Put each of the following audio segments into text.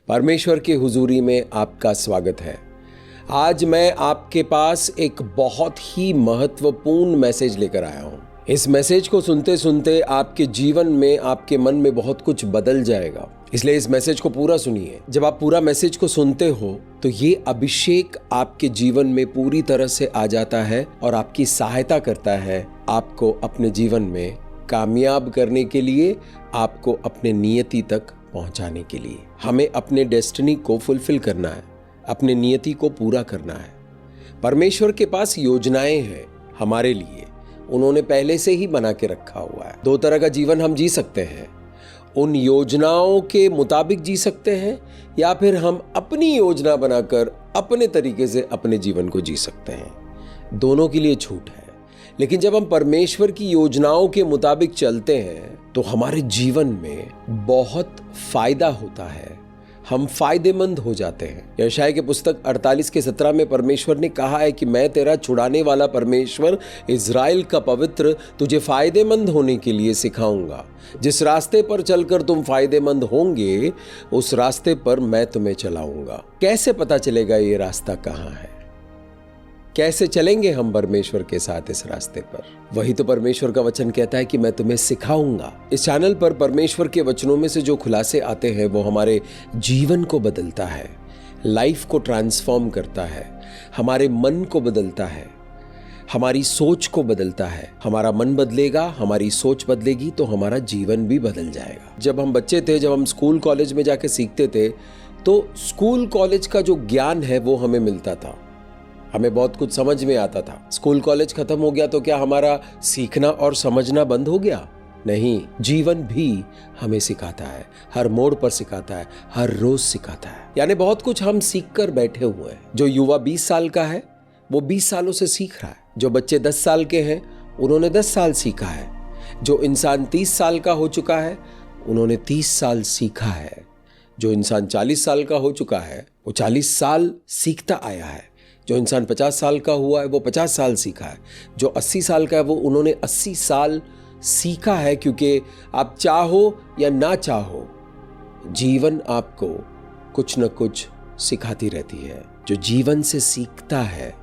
परमेश्वर की हुजूरी में आपका स्वागत है। आज मैं आपके पास एक बहुत ही महत्वपूर्ण मैसेज लेकर आया हूं। इस मैसेज को सुनते सुनते आपके जीवन में, आपके मन में बहुत कुछ बदल जाएगा, इसलिए इस मैसेज को पूरा सुनिए। जब आप पूरा मैसेज को सुनते हो तो ये अभिषेक आपके जीवन में पूरी तरह से आ जाता है और आपकी सहायता करता है आपको अपने जीवन में कामयाब करने के लिए, आपको अपने नियति तक पहुंचाने के लिए। हमें अपने डेस्टिनी को फुलफिल करना है, अपने नियति को पूरा करना है। परमेश्वर के पास योजनाएं हैं हमारे लिए, उन्होंने पहले से ही बना के रखा हुआ है। दो तरह का जीवन हम जी सकते हैं, उन योजनाओं के मुताबिक जी सकते हैं या फिर हम अपनी योजना बनाकर अपने तरीके से अपने जीवन को जी सकते हैं। दोनों के लिए छूट है। लेकिन जब हम परमेश्वर की योजनाओं के मुताबिक चलते हैं तो हमारे जीवन में बहुत फायदा होता है, हम फायदेमंद हो जाते हैं। यशायाह की पुस्तक 48:17 में परमेश्वर ने कहा है कि मैं तेरा छुड़ाने वाला परमेश्वर, इज़राइल का पवित्र, तुझे फायदेमंद होने के लिए सिखाऊंगा। जिस रास्ते पर चलकर तुम फायदेमंद होंगे उस रास्ते पर मैं तुम्हें चलाऊंगा। कैसे पता चलेगा ये रास्ता कहाँ है? कैसे चलेंगे हम परमेश्वर के साथ इस रास्ते पर? वही तो परमेश्वर का वचन कहता है कि मैं तुम्हें सिखाऊंगा। इस चैनल पर परमेश्वर के वचनों में से जो खुलासे आते हैं वो हमारे जीवन को बदलता है, लाइफ को ट्रांसफॉर्म करता है, हमारे मन को बदलता है, हमारी सोच को बदलता है। हमारा मन बदलेगा, हमारी सोच बदलेगी तो हमारा जीवन भी बदल जाएगा। जब हम बच्चे थे, जब हम स्कूल कॉलेज में जाके सीखते थे तो स्कूल कॉलेज का जो ज्ञान है वो हमें मिलता था, हमें बहुत कुछ समझ में आता था। स्कूल कॉलेज खत्म हो गया तो क्या हमारा सीखना और समझना बंद हो गया? नहीं, जीवन भी हमें सिखाता है, हर मोड़ पर सिखाता है, हर रोज सिखाता है। यानी बहुत कुछ हम सीख कर बैठे हुए हैं। जो युवा 20 साल का है वो 20 सालों से सीख रहा है। जो बच्चे 10 साल के हैं उन्होंने 10 साल सीखा है। जो इंसान 30 साल का हो चुका है उन्होंने 30 साल सीखा है। जो इंसान 40 साल का हो चुका है वो 40 साल सीखता आया है। जो इंसान 50 साल का हुआ है वो 50 साल सीखा है। जो 80 साल का है वो उन्होंने 80 साल सीखा है। क्योंकि आप चाहो या ना चाहो, जीवन आपको कुछ न कुछ सिखाती रहती है। जो जीवन से सीखता है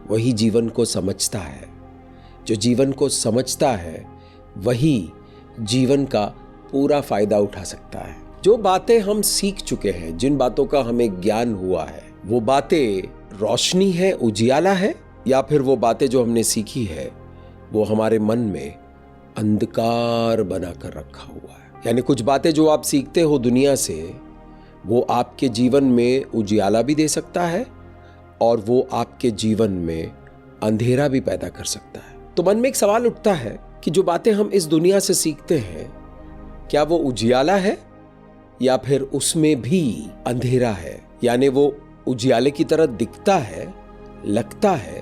वही जीवन को समझता है। जो जीवन को समझता है वही जीवन का पूरा फायदा उठा सकता है। जो बातें हम सीख चुके हैं, जिन बातों का हमें ज्ञान हुआ है, वो बातें रोशनी है, उजियाला है, या फिर वो बातें जो हमने सीखी है वो हमारे मन में अंधकार बनाकर रखा हुआ है। यानी कुछ बातें जो आप सीखते हो दुनिया से वो आपके जीवन में उजियाला भी दे सकता है और वो आपके जीवन में अंधेरा भी पैदा कर सकता है। तो मन में एक सवाल उठता है कि जो बातें हम इस दुनिया से सीखते हैं क्या वो उजियाला है या फिर उसमें भी अंधेरा है? यानी वो उजियाले की तरह दिखता है, लगता है,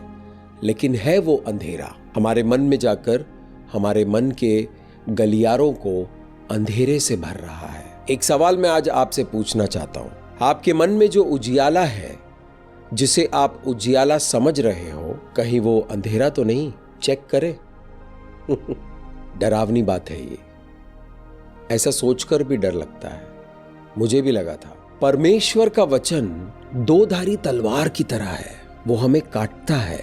लेकिन है वो अंधेरा। हमारे मन में जाकर हमारे मन के गलियारों को अंधेरे से भर रहा है। एक सवाल मैं आज आपसे पूछना चाहता हूं, आपके मन में जो उजियाला है, जिसे आप उजियाला समझ रहे हो, कहीं वो अंधेरा तो नहीं? चेक करें। डरावनी बात है ये, ऐसा सोचकर भी डर लगता है। मुझे भी लगा था। परमेश्वर का वचन दो-धारी तलवार की तरह है। वो हमें काटता है,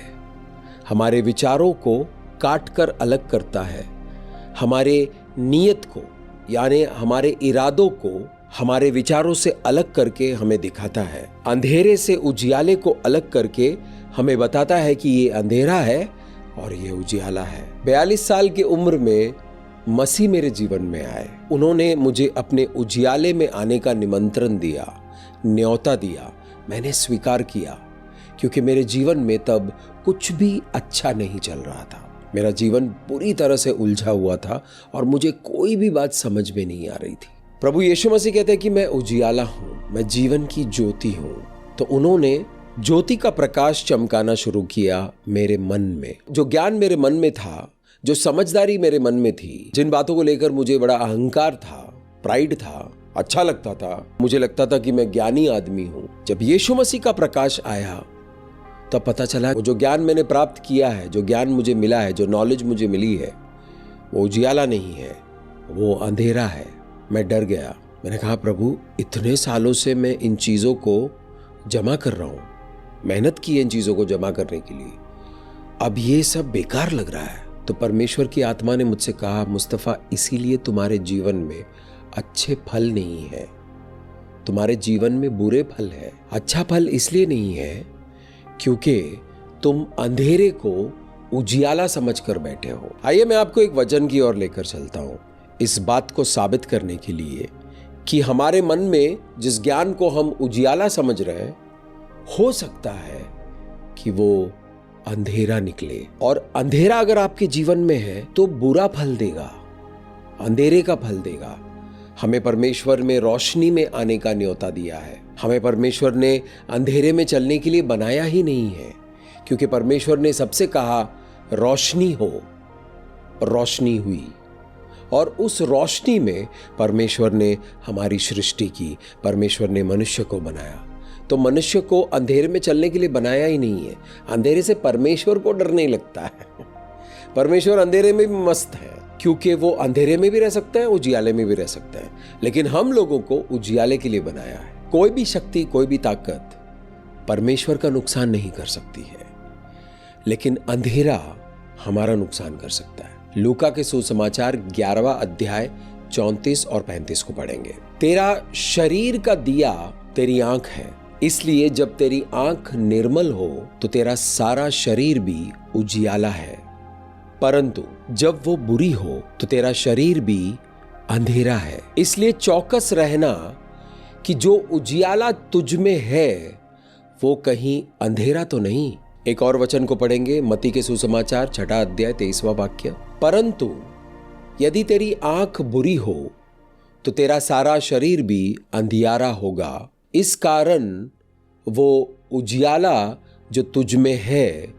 हमारे विचारों को काट कर अलग करता है, हमारे नियत को यानी हमारे इरादों को हमारे विचारों से अलग करके हमें दिखाता है। अंधेरे से उजियाले को अलग करके हमें बताता है कि ये अंधेरा है और ये उजियाला है। 42 साल की उम्र में मसीह मेरे जीवन में आए। उन्होंने मुझे अपने उजियाले में आने का निमंत्रण दिया, न्योता दिया। मैंने स्वीकार किया क्योंकि मेरे जीवन में तब कुछ भी अच्छा नहीं चल रहा था। मेरा जीवन पूरी तरह से उलझा हुआ था और मुझे कोई भी बात समझ में नहीं आ रही थी। प्रभु यीशु मसीह कहते हैं कि मैं उजियाला हूं, मैं जीवन की ज्योति हूं। तो उन्होंने ज्योति का प्रकाश चमकाना शुरू किया मेरे मन में। जो ज्ञान मेरे मन में था, जो समझदारी मेरे मन में थी, जिन बातों को लेकर मुझे बड़ा अहंकार था, प्राइड था, अच्छा लगता था, मुझे लगता था कि मैं ज्ञानी आदमी हूं, जब यीशु मसीह का प्रकाश आया तब पता चला वो जो ज्ञान मैंने प्राप्त किया है, जो ज्ञान मुझे मिला है, जो नॉलेज मुझे मिली है, वो उजियाला नहीं है, वो अंधेरा है। मैं डर गया, मैंने कहा, प्रभु इतने सालों से मैं इन चीज़ों को जमा कर रहा हूँ, मेहनत की है इन चीज़ों को जमा करने के लिए, अब ये सब बेकार लग रहा है। तो परमेश्वर की आत्मा ने मुझसे कहा, मुस्तफ़ा इसीलिए तुम्हारे जीवन में अच्छे फल नहीं है, तुम्हारे जीवन में बुरे फल है। अच्छा फल इसलिए नहीं है क्योंकि तुम अंधेरे को उजियाला समझकर बैठे हो। आइए मैं आपको एक वचन की ओर लेकर चलता हूं, इस बात को साबित करने के लिए कि हमारे मन में जिस ज्ञान को हम उजियाला समझ रहे हैं, हो सकता है कि वो अंधेरा निकले। और अंधेरा अगर आपके जीवन में है तो बुरा फल देगा, अंधेरे का फल देगा। हमें परमेश्वर में रोशनी में आने का न्योता दिया है। हमें परमेश्वर ने अंधेरे में चलने के लिए बनाया ही नहीं है, क्योंकि परमेश्वर ने सबसे कहा रोशनी हो, रोशनी हुई। और उस रोशनी में परमेश्वर ने हमारी सृष्टि की, परमेश्वर ने मनुष्य को बनाया। तो मनुष्य को अंधेरे में चलने के लिए बनाया ही नहीं है। अंधेरे से परमेश्वर को डर नहीं लगता है। परमेश्वर अंधेरे में भी मस्त है, क्योंकि वो अंधेरे में भी रह सकता है, उजियाले में भी रह सकता है। लेकिन हम लोगों को उजियाले के लिए बनाया है। कोई भी शक्ति, कोई भी ताकत परमेश्वर का नुकसान नहीं कर सकती है, लेकिन अंधेरा हमारा नुकसान कर सकता है। लूका के सुसमाचार 11वां अध्याय 34 और 35 को पढ़ेंगे। तेरा शरीर का दिया तेरी आंख है, इसलिए जब तेरी आंख निर्मल हो तो तेरा सारा शरीर भी उजियाला है, परंतु जब वो बुरी हो तो तेरा शरीर भी अंधेरा है। इसलिए चौकस रहना कि जो उजियाला तुझ में है वो कहीं अंधेरा तो नहीं। एक और वचन को पढ़ेंगे, मत्ती के सुसमाचार 6वां अध्याय 23वां वाक्य। परंतु यदि तेरी आंख बुरी हो तो तेरा सारा शरीर भी अंधियारा होगा। इस कारण वो उजियाला जो तुझ में है,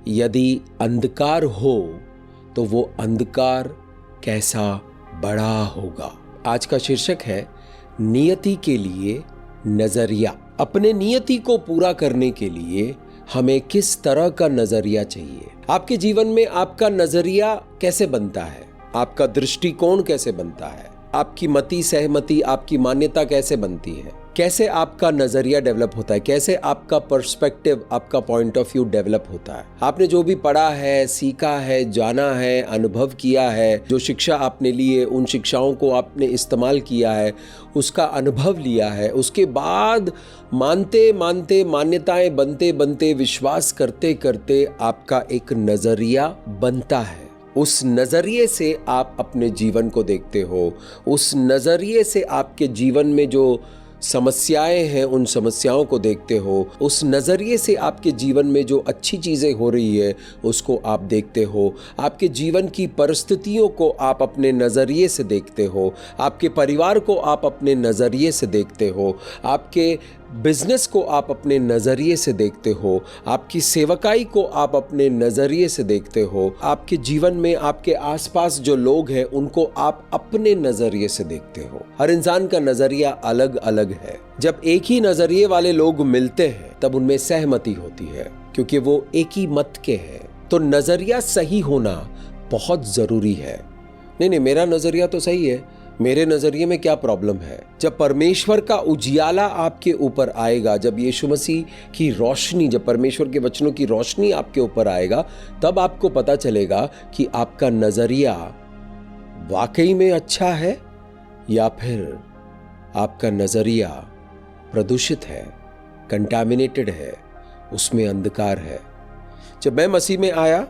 यदि अंधकार हो तो वो अंधकार कैसा बड़ा होगा। आज का शीर्षक है नियति के लिए नजरिया। अपने नियति को पूरा करने के लिए हमें किस तरह का नजरिया चाहिए। आपके जीवन में आपका नजरिया कैसे बनता है, आपका दृष्टिकोण कैसे बनता है, आपकी मति सहमति, आपकी मान्यता कैसे बनती है, कैसे आपका नजरिया डेवलप होता है, कैसे आपका पर्सपेक्टिव, आपका पॉइंट ऑफ व्यू डेवलप होता है। आपने जो भी पढ़ा है, सीखा है, जाना है, अनुभव किया है, जो शिक्षा आपने ली है, उन शिक्षाओं को आपने इस्तेमाल किया है, उसका अनुभव लिया है, उसके बाद मानते मानते, मान्यताएं बनते बनते, विश्वास करते करते आपका एक नजरिया बनता है। उस नजरिए से आप अपने जीवन को देखते हो, उस नजरिए से आपके जीवन में जो समस्याएं हैं उन समस्याओं को देखते हो, उस नज़रिए से आपके जीवन में जो अच्छी चीज़ें हो रही है उसको आप देखते हो, आपके जीवन की परिस्थितियों को आप अपने नज़रिए से देखते हो, आपके परिवार को आप अपने नज़रिए से देखते हो, आपके बिजनेस को आप अपने नज़रिए से देखते हो, आपकी सेवकाई को आप अपने नज़रिए से देखते हो, आपके जीवन में आपके आसपास जो लोग हैं उनको आप अपने नज़रिए से देखते हो। हर इंसान का नज़रिया अलग अलग है। जब एक ही नज़रिए वाले लोग मिलते हैं तब उनमें सहमति होती है, क्योंकि वो एक ही मत के हैं। तो नज़रिया सही होना बहुत ज़रूरी है। नहीं, मेरा नज़रिया तो सही है, मेरे नजरिए में क्या प्रॉब्लम है। जब परमेश्वर का उजियाला आपके ऊपर आएगा, जब यीशु मसीह की रोशनी, जब परमेश्वर के वचनों की रोशनी आपके ऊपर आएगा, तब आपको पता चलेगा कि आपका नजरिया वाकई में अच्छा है या फिर आपका नजरिया प्रदूषित है, कंटामिनेटेड है, उसमें अंधकार है। जब मैं मसीह में आया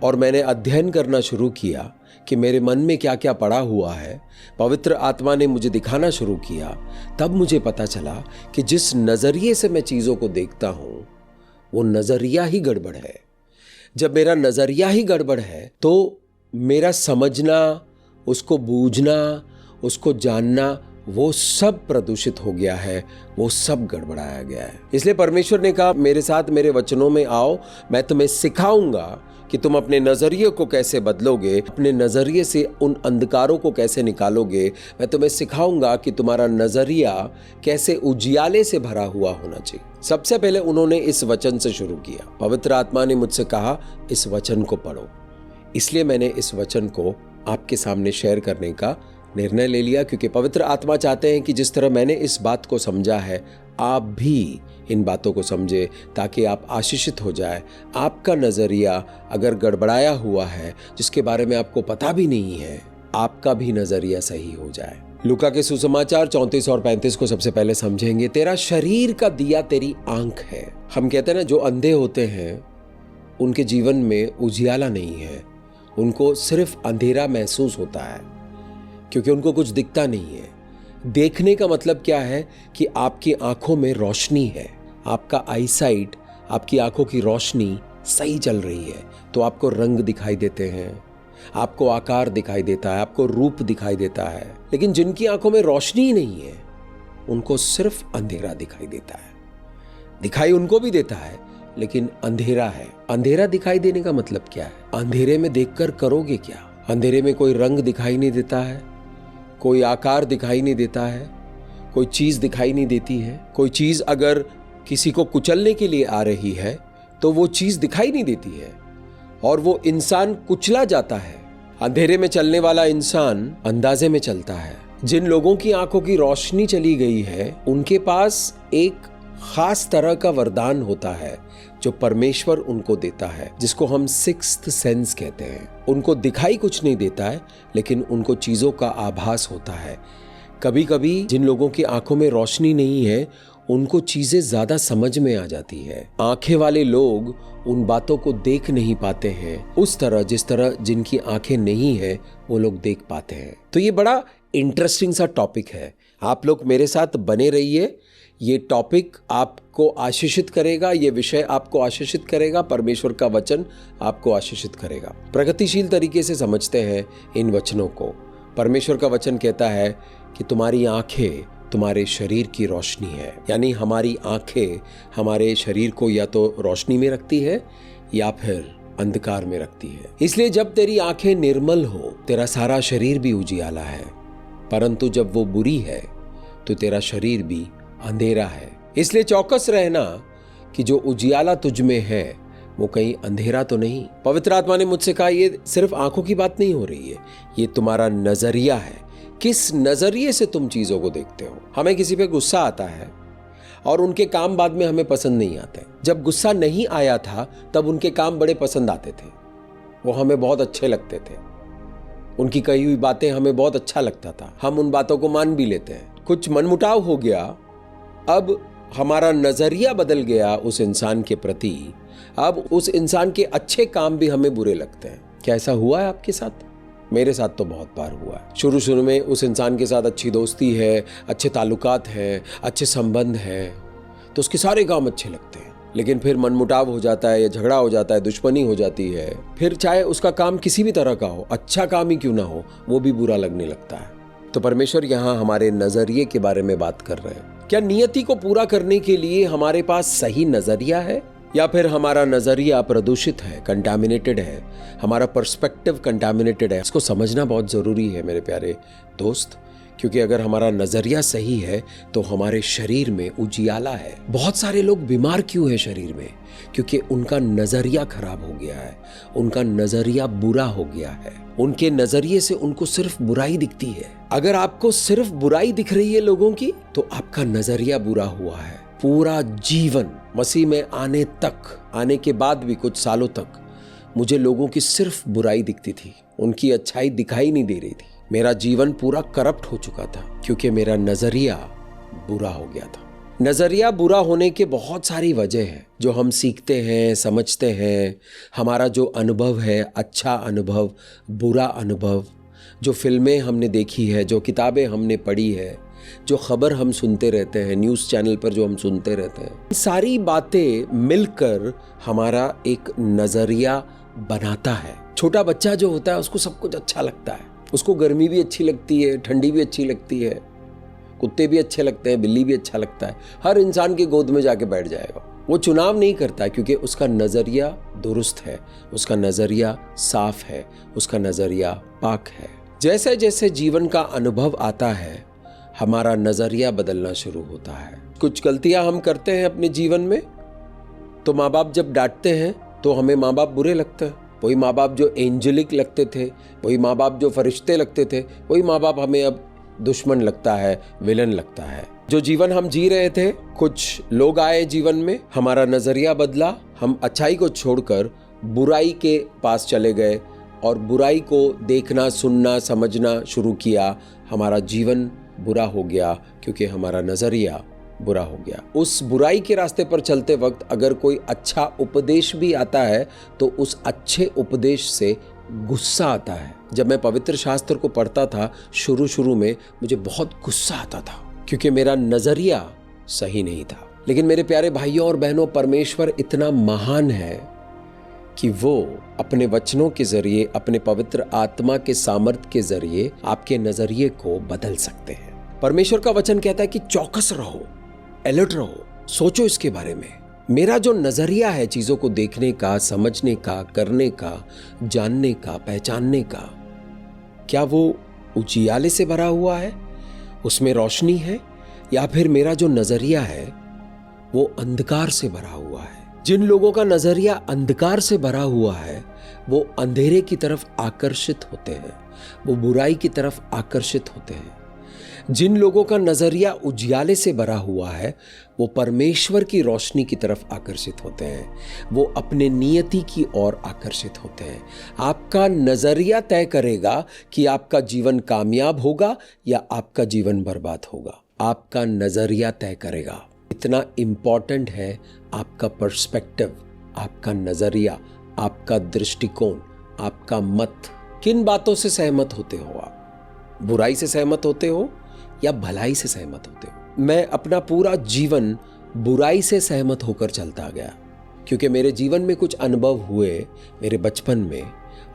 और मैंने अध्ययन करना शुरू किया कि मेरे मन में क्या क्या पड़ा हुआ है, पवित्र आत्मा ने मुझे दिखाना शुरू किया, तब मुझे पता चला कि जिस नज़रिए से मैं चीज़ों को देखता हूँ वो नज़रिया ही गड़बड़ है। जब मेरा नज़रिया ही गड़बड़ है तो मेरा समझना, उसको बूझना, उसको जानना, वो सब प्रदूषित हो गया है, वो सब गड़बड़ाया गया है। इसलिए परमेश्वर ने कहा, मेरे साथ मेरे वचनों में आओ, मैं तुम्हें सिखाऊंगा कि तुम अपने नज़रिए को कैसे बदलोगे, अपने नज़रिए से उन अंधकारों को कैसे निकालोगे। मैं तुम्हें सिखाऊंगा कि तुम्हारा नज़रिया कैसे उजियाले से भरा हुआ होना चाहिए। सबसे पहले उन्होंने इस वचन से शुरू किया। पवित्र आत्मा ने मुझसे कहा, इस वचन को पढ़ो। इसलिए मैंने इस वचन को आपके सामने शेयर करने का निर्णय ले लिया, क्योंकि पवित्र आत्मा चाहते हैं कि जिस तरह मैंने इस बात को समझा है आप भी इन बातों को समझे, ताकि आप आशीषित हो जाए। आपका नजरिया अगर गड़बड़ाया हुआ है, जिसके बारे में आपको पता भी नहीं है, आपका भी नजरिया सही हो जाए। लूका के सुसमाचार 34 और 35 को सबसे पहले समझेंगे। तेरा शरीर का दिया तेरी आंख है। हम कहते हैं ना, जो अंधे होते हैं उनके जीवन में उजियाला नहीं है, उनको सिर्फ अंधेरा महसूस होता है, क्योंकि उनको कुछ दिखता नहीं है। देखने का मतलब क्या है कि आपकी आंखों में रोशनी है, आपका आईसाइट, आपकी आंखों की रोशनी सही चल रही है, तो आपको रंग दिखाई देते हैं, आपको आकार दिखाई देता है, आपको रूप दिखाई देता है। लेकिन जिनकी आंखों में रोशनी ही नहीं है, उनको सिर्फ अंधेरा दिखाई देता है। दिखाई उनको भी देता है, लेकिन अंधेरा है। अंधेरा दिखाई देने का मतलब क्या है? अंधेरे में देखकर करोगे क्या? अंधेरे में कोई रंग दिखाई नहीं देता है, कोई आकार दिखाई नहीं देता है, कोई चीज दिखाई नहीं देती है। कोई चीज अगर किसी को कुचलने के लिए आ रही है तो वो चीज दिखाई नहीं देती है और वो इंसान कुचला जाता है। अंधेरे में चलने वाला इंसान अंदाजे में चलता है। जिन लोगों की आंखों की रोशनी चली गई है, उनके पास एक खास तरह का वरदान होता है जो परमेश्वर उनको देता है, जिसको हम सिक्स्थ सेंस कहते हैं। उनको दिखाई कुछ नहीं देता है, लेकिन उनको चीजों का आभास होता है। कभी कभी जिन लोगों की आंखों में रोशनी नहीं है, उनको चीजें ज्यादा समझ में आ जाती है। आंखें वाले लोग उन बातों को देख नहीं पाते हैं उस तरह जिस तरह जिनकी आंखें नहीं है वो लोग देख पाते हैं। तो ये बड़ा इंटरेस्टिंग सा टॉपिक है। आप लोग मेरे साथ बने रहिए। ये टॉपिक आपको आशीषित करेगा, ये विषय आपको आशीषित करेगा, परमेश्वर का वचन आपको आशीषित करेगा। प्रगतिशील तरीके से समझते हैं इन वचनों को। परमेश्वर का वचन कहता है कि तुम्हारी आंखें तुम्हारे शरीर की रोशनी है, यानी हमारी आंखें हमारे शरीर को या तो रोशनी में रखती है या फिर अंधकार में रखती है। इसलिए जब तेरी आंखें निर्मल हो, तेरा सारा शरीर भी उजियाला है, परंतु जब वो बुरी है तो तेरा शरीर भी अंधेरा है। इसलिए चौकस रहना कि जो उजियाला तुझ में है वो कहीं अंधेरा तो नहीं। पवित्र आत्मा ने मुझसे कहा, ये सिर्फ आंखों की बात नहीं हो रही है, ये तुम्हारा नजरिया है। किस नजरिए से तुम चीजों को देखते हो। हमें किसी पे गुस्सा आता है और उनके काम बाद में हमें पसंद नहीं आते। जब गुस्सा नहीं आया था तब उनके काम बड़े पसंद आते थे, वो हमें बहुत अच्छे लगते थे, उनकी कही हुई बातें हमें बहुत अच्छा लगता था, हम उन बातों को मान भी लेते हैं। कुछ मनमुटाव हो गया, अब हमारा नजरिया बदल गया उस इंसान के प्रति, अब उस इंसान के अच्छे काम भी हमें बुरे लगते हैं। क्या ऐसा हुआ है आपके साथ? मेरे साथ तो बहुत बार हुआ है। शुरू में उस इंसान के साथ अच्छी दोस्ती है, अच्छे ताल्लुकात हैं, अच्छे संबंध हैं, तो उसके सारे काम अच्छे लगते हैं। लेकिन फिर मनमुटाव हो जाता है या झगड़ा हो जाता है, दुश्मनी हो जाती है, फिर चाहे उसका काम किसी भी तरह का हो, अच्छा काम ही क्यों ना हो, वो भी बुरा लगने लगता है। तो परमेश्वर यहाँ हमारे नजरिए के बारे में बात कर रहे हैं। क्या नियति को पूरा करने के लिए हमारे पास सही नजरिया है, या फिर हमारा नजरिया प्रदूषित है, कंटामिनेटेड है, हमारा पर्सपेक्टिव कंटामिनेटेड है? इसको समझना बहुत जरूरी है मेरे प्यारे दोस्त, क्योंकि अगर हमारा नजरिया सही है तो हमारे शरीर में उजियाला है। बहुत सारे लोग बीमार क्यों है शरीर में? क्योंकि उनका नजरिया खराब हो गया है, उनका नजरिया बुरा हो गया है। उनके नजरिए से उनको सिर्फ बुराई दिखती है। अगर आपको सिर्फ बुराई दिख रही है लोगों की, तो आपका नजरिया बुरा हुआ है। पूरा जीवन मसीह में आने के बाद भी कुछ सालों तक मुझे लोगों की सिर्फ बुराई दिखती थी, उनकी अच्छाई दिखाई नहीं दे रही थी। मेरा जीवन पूरा करप्ट हो चुका था क्योंकि मेरा नजरिया बुरा हो गया था। नजरिया बुरा होने के बहुत सारी वजह है जो हम सीखते हैं, समझते हैं। हमारा जो अनुभव है, अच्छा अनुभव, बुरा अनुभव, जो फिल्में हमने देखी है, जो किताबें हमने पढ़ी है, जो खबर हम सुनते रहते हैं, न्यूज़ चैनल पर जो हम सुनते रहते हैं, सारी बातें मिलकर हमारा एक नजरिया बनाता है। छोटा बच्चा जो होता है उसको सब कुछ अच्छा लगता है, उसको गर्मी भी अच्छी लगती है, ठंडी भी अच्छी लगती है, कुत्ते भी अच्छे लगते हैं, बिल्ली भी अच्छा लगता है, हर इंसान की गोद में जाके बैठ जाएगा। वो चुनाव नहीं करता क्योंकि उसका नजरिया दुरुस्त है, उसका नजरिया साफ है, उसका नजरिया पाक है। जैसे जैसे जीवन का अनुभव आता है, हमारा नजरिया बदलना शुरू होता है। कुछ गलतियां हम करते हैं अपने जीवन में, तो माँ बाप जब डांटते हैं तो हमें माँ बाप बुरे लगते हैं। वही माँ बाप जो एंजेलिक लगते थे, वही माँ बाप जो फरिश्ते लगते थे, वही माँ बाप हमें अब दुश्मन लगता है, विलन लगता है। जो जीवन हम जी रहे थे, कुछ लोग आए जीवन में, हमारा नजरिया बदला, हम अच्छाई को छोड़कर बुराई के पास चले गए और बुराई को देखना, सुनना, समझना शुरू किया। हमारा जीवन बुरा हो गया क्योंकि हमारा नजरिया बुरा हो गया। उस बुराई के रास्ते पर चलते वक्त अगर कोई अच्छा उपदेश भी आता है तो उस अच्छे उपदेश से गुस्सा आता है। जब मैं पवित्र शास्त्र को पढ़ता था, शुरू में मुझे बहुत गुस्सा आता था क्योंकि मेरा नजरिया सही नहीं था। लेकिन मेरे प्यारे भाइयों और बहनों, परमेश्वर इतना महान है कि वो अपने वचनों के जरिए, अपने पवित्र आत्मा के सामर्थ्य के जरिए आपके नजरिए को बदल सकते हैं। परमेश्वर का वचन कहता है कि चौकस रहो, अलर्ट रहो, सोचो इसके बारे में। मेरा जो नजरिया है चीजों को देखने का, समझने का, करने का, जानने का, पहचानने का, क्या वो उजियाले से भरा हुआ है, उसमें रोशनी है, या फिर मेरा जो नजरिया है वो अंधकार से भरा हुआ है। जिन लोगों का नजरिया अंधकार से भरा हुआ है वो अंधेरे की तरफ आकर्षित होते हैं, वो बुराई की तरफ आकर्षित होते हैं। जिन लोगों का नजरिया उजियाले से भरा हुआ है वो परमेश्वर की रोशनी की तरफ आकर्षित होते हैं, वो अपने नियति की ओर आकर्षित होते हैं। आपका नजरिया तय करेगा कि आपका जीवन कामयाब होगा या आपका जीवन बर्बाद होगा। आपका नजरिया तय करेगा। इतना इंपॉर्टेंट है आपका पर्सपेक्टिव, आपका नजरिया, आपका दृष्टिकोण, आपका मत। किन बातों से सहमत होते हो आप? बुराई से सहमत होते हो या भलाई से सहमत होते हो? मैं अपना पूरा जीवन बुराई से सहमत होकर चलता गया क्योंकि मेरे जीवन में कुछ अनुभव हुए मेरे बचपन में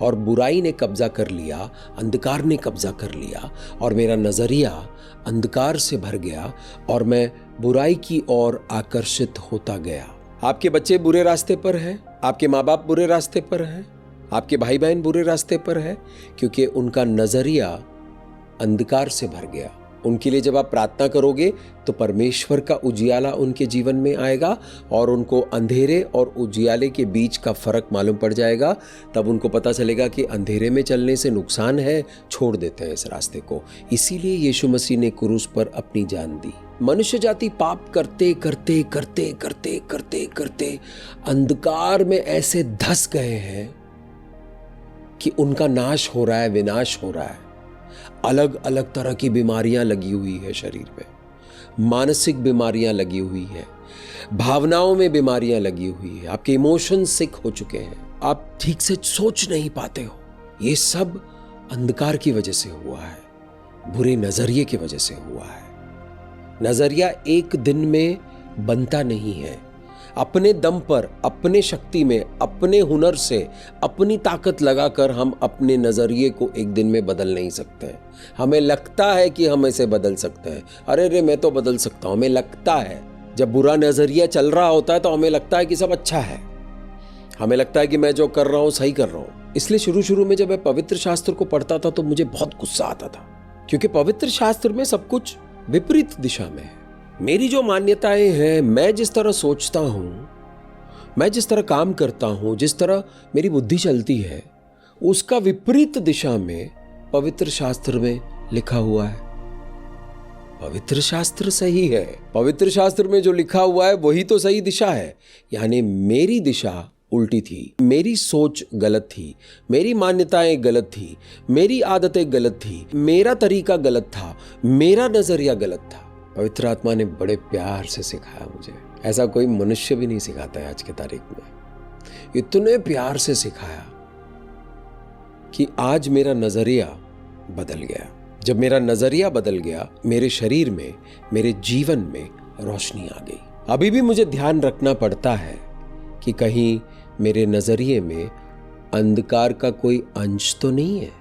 और बुराई ने कब्जा कर लिया, अंधकार ने कब्जा कर लिया और मेरा नजरिया अंधकार से भर गया और मैं बुराई की ओर आकर्षित होता गया। आपके बच्चे बुरे रास्ते पर हैं, आपके माँ बाप बुरे रास्ते पर हैं, आपके भाई बहन बुरे रास्ते पर हैं क्योंकि उनका नजरिया अंधकार से भर गया। उनके लिए जब आप प्रार्थना करोगे तो परमेश्वर का उजियाला उनके जीवन में आएगा और उनको अंधेरे और उजियाले के बीच का फर्क मालूम पड़ जाएगा। तब उनको पता चलेगा कि अंधेरे में चलने से नुकसान है, छोड़ देते हैं इस रास्ते को। इसीलिए यीशु मसीह ने क्रूस पर अपनी जान दी। मनुष्य जाति पाप करते करते करते करते करते करते अंधकार में ऐसे धंस गए हैं कि उनका नाश हो रहा है, विनाश हो रहा है। अलग अलग तरह की बीमारियां लगी हुई है शरीर में, मानसिक बीमारियां लगी हुई है, भावनाओं में बीमारियां लगी हुई है, आपके इमोशन सिक हो चुके हैं, आप ठीक से सोच नहीं पाते हो। ये सब अंधकार की वजह से हुआ है, बुरे नजरिए की वजह से हुआ है। नजरिया एक दिन में बनता नहीं है। अपने दम पर, अपने शक्ति में, अपने हुनर से, अपनी ताकत लगाकर हम अपने नजरिए को एक दिन में बदल नहीं सकते। हमें लगता है कि हम इसे बदल सकते हैं, अरे मैं तो बदल सकता हूं, हमें लगता है। जब बुरा नजरिया चल रहा होता है तो हमें लगता है कि सब अच्छा है, हमें लगता है कि मैं जो कर रहा हूं सही कर रहा हूं। इसलिए शुरू में जब मैं पवित्र शास्त्र को पढ़ता था तो मुझे बहुत गुस्सा आता था क्योंकि पवित्र शास्त्र में सब कुछ विपरीत दिशा में है। मेरी जो मान्यताएं हैं, मैं जिस तरह सोचता हूं, मैं जिस तरह काम करता हूं, जिस तरह मेरी बुद्धि चलती है, उसका विपरीत दिशा में पवित्र शास्त्र में लिखा हुआ है। पवित्र शास्त्र सही है, पवित्र शास्त्र में जो लिखा हुआ है वही तो सही दिशा है। यानी मेरी दिशा उल्टी थी, मेरी सोच गलत थी, मेरी मान्यताएं गलत थी, मेरी आदतें गलत थी, मेरा तरीका गलत था, मेरा नजरिया गलत था। पवित्र आत्मा ने बड़े प्यार से सिखाया मुझे। ऐसा कोई मनुष्य भी नहीं सिखाता है आज की तारीख में। इतने प्यार से सिखाया कि आज मेरा नजरिया बदल गया। जब मेरा नजरिया बदल गया, मेरे शरीर में, मेरे जीवन में रोशनी आ गई। अभी भी मुझे ध्यान रखना पड़ता है कि कहीं मेरे नजरिए में अंधकार का कोई अंश तो नहीं है।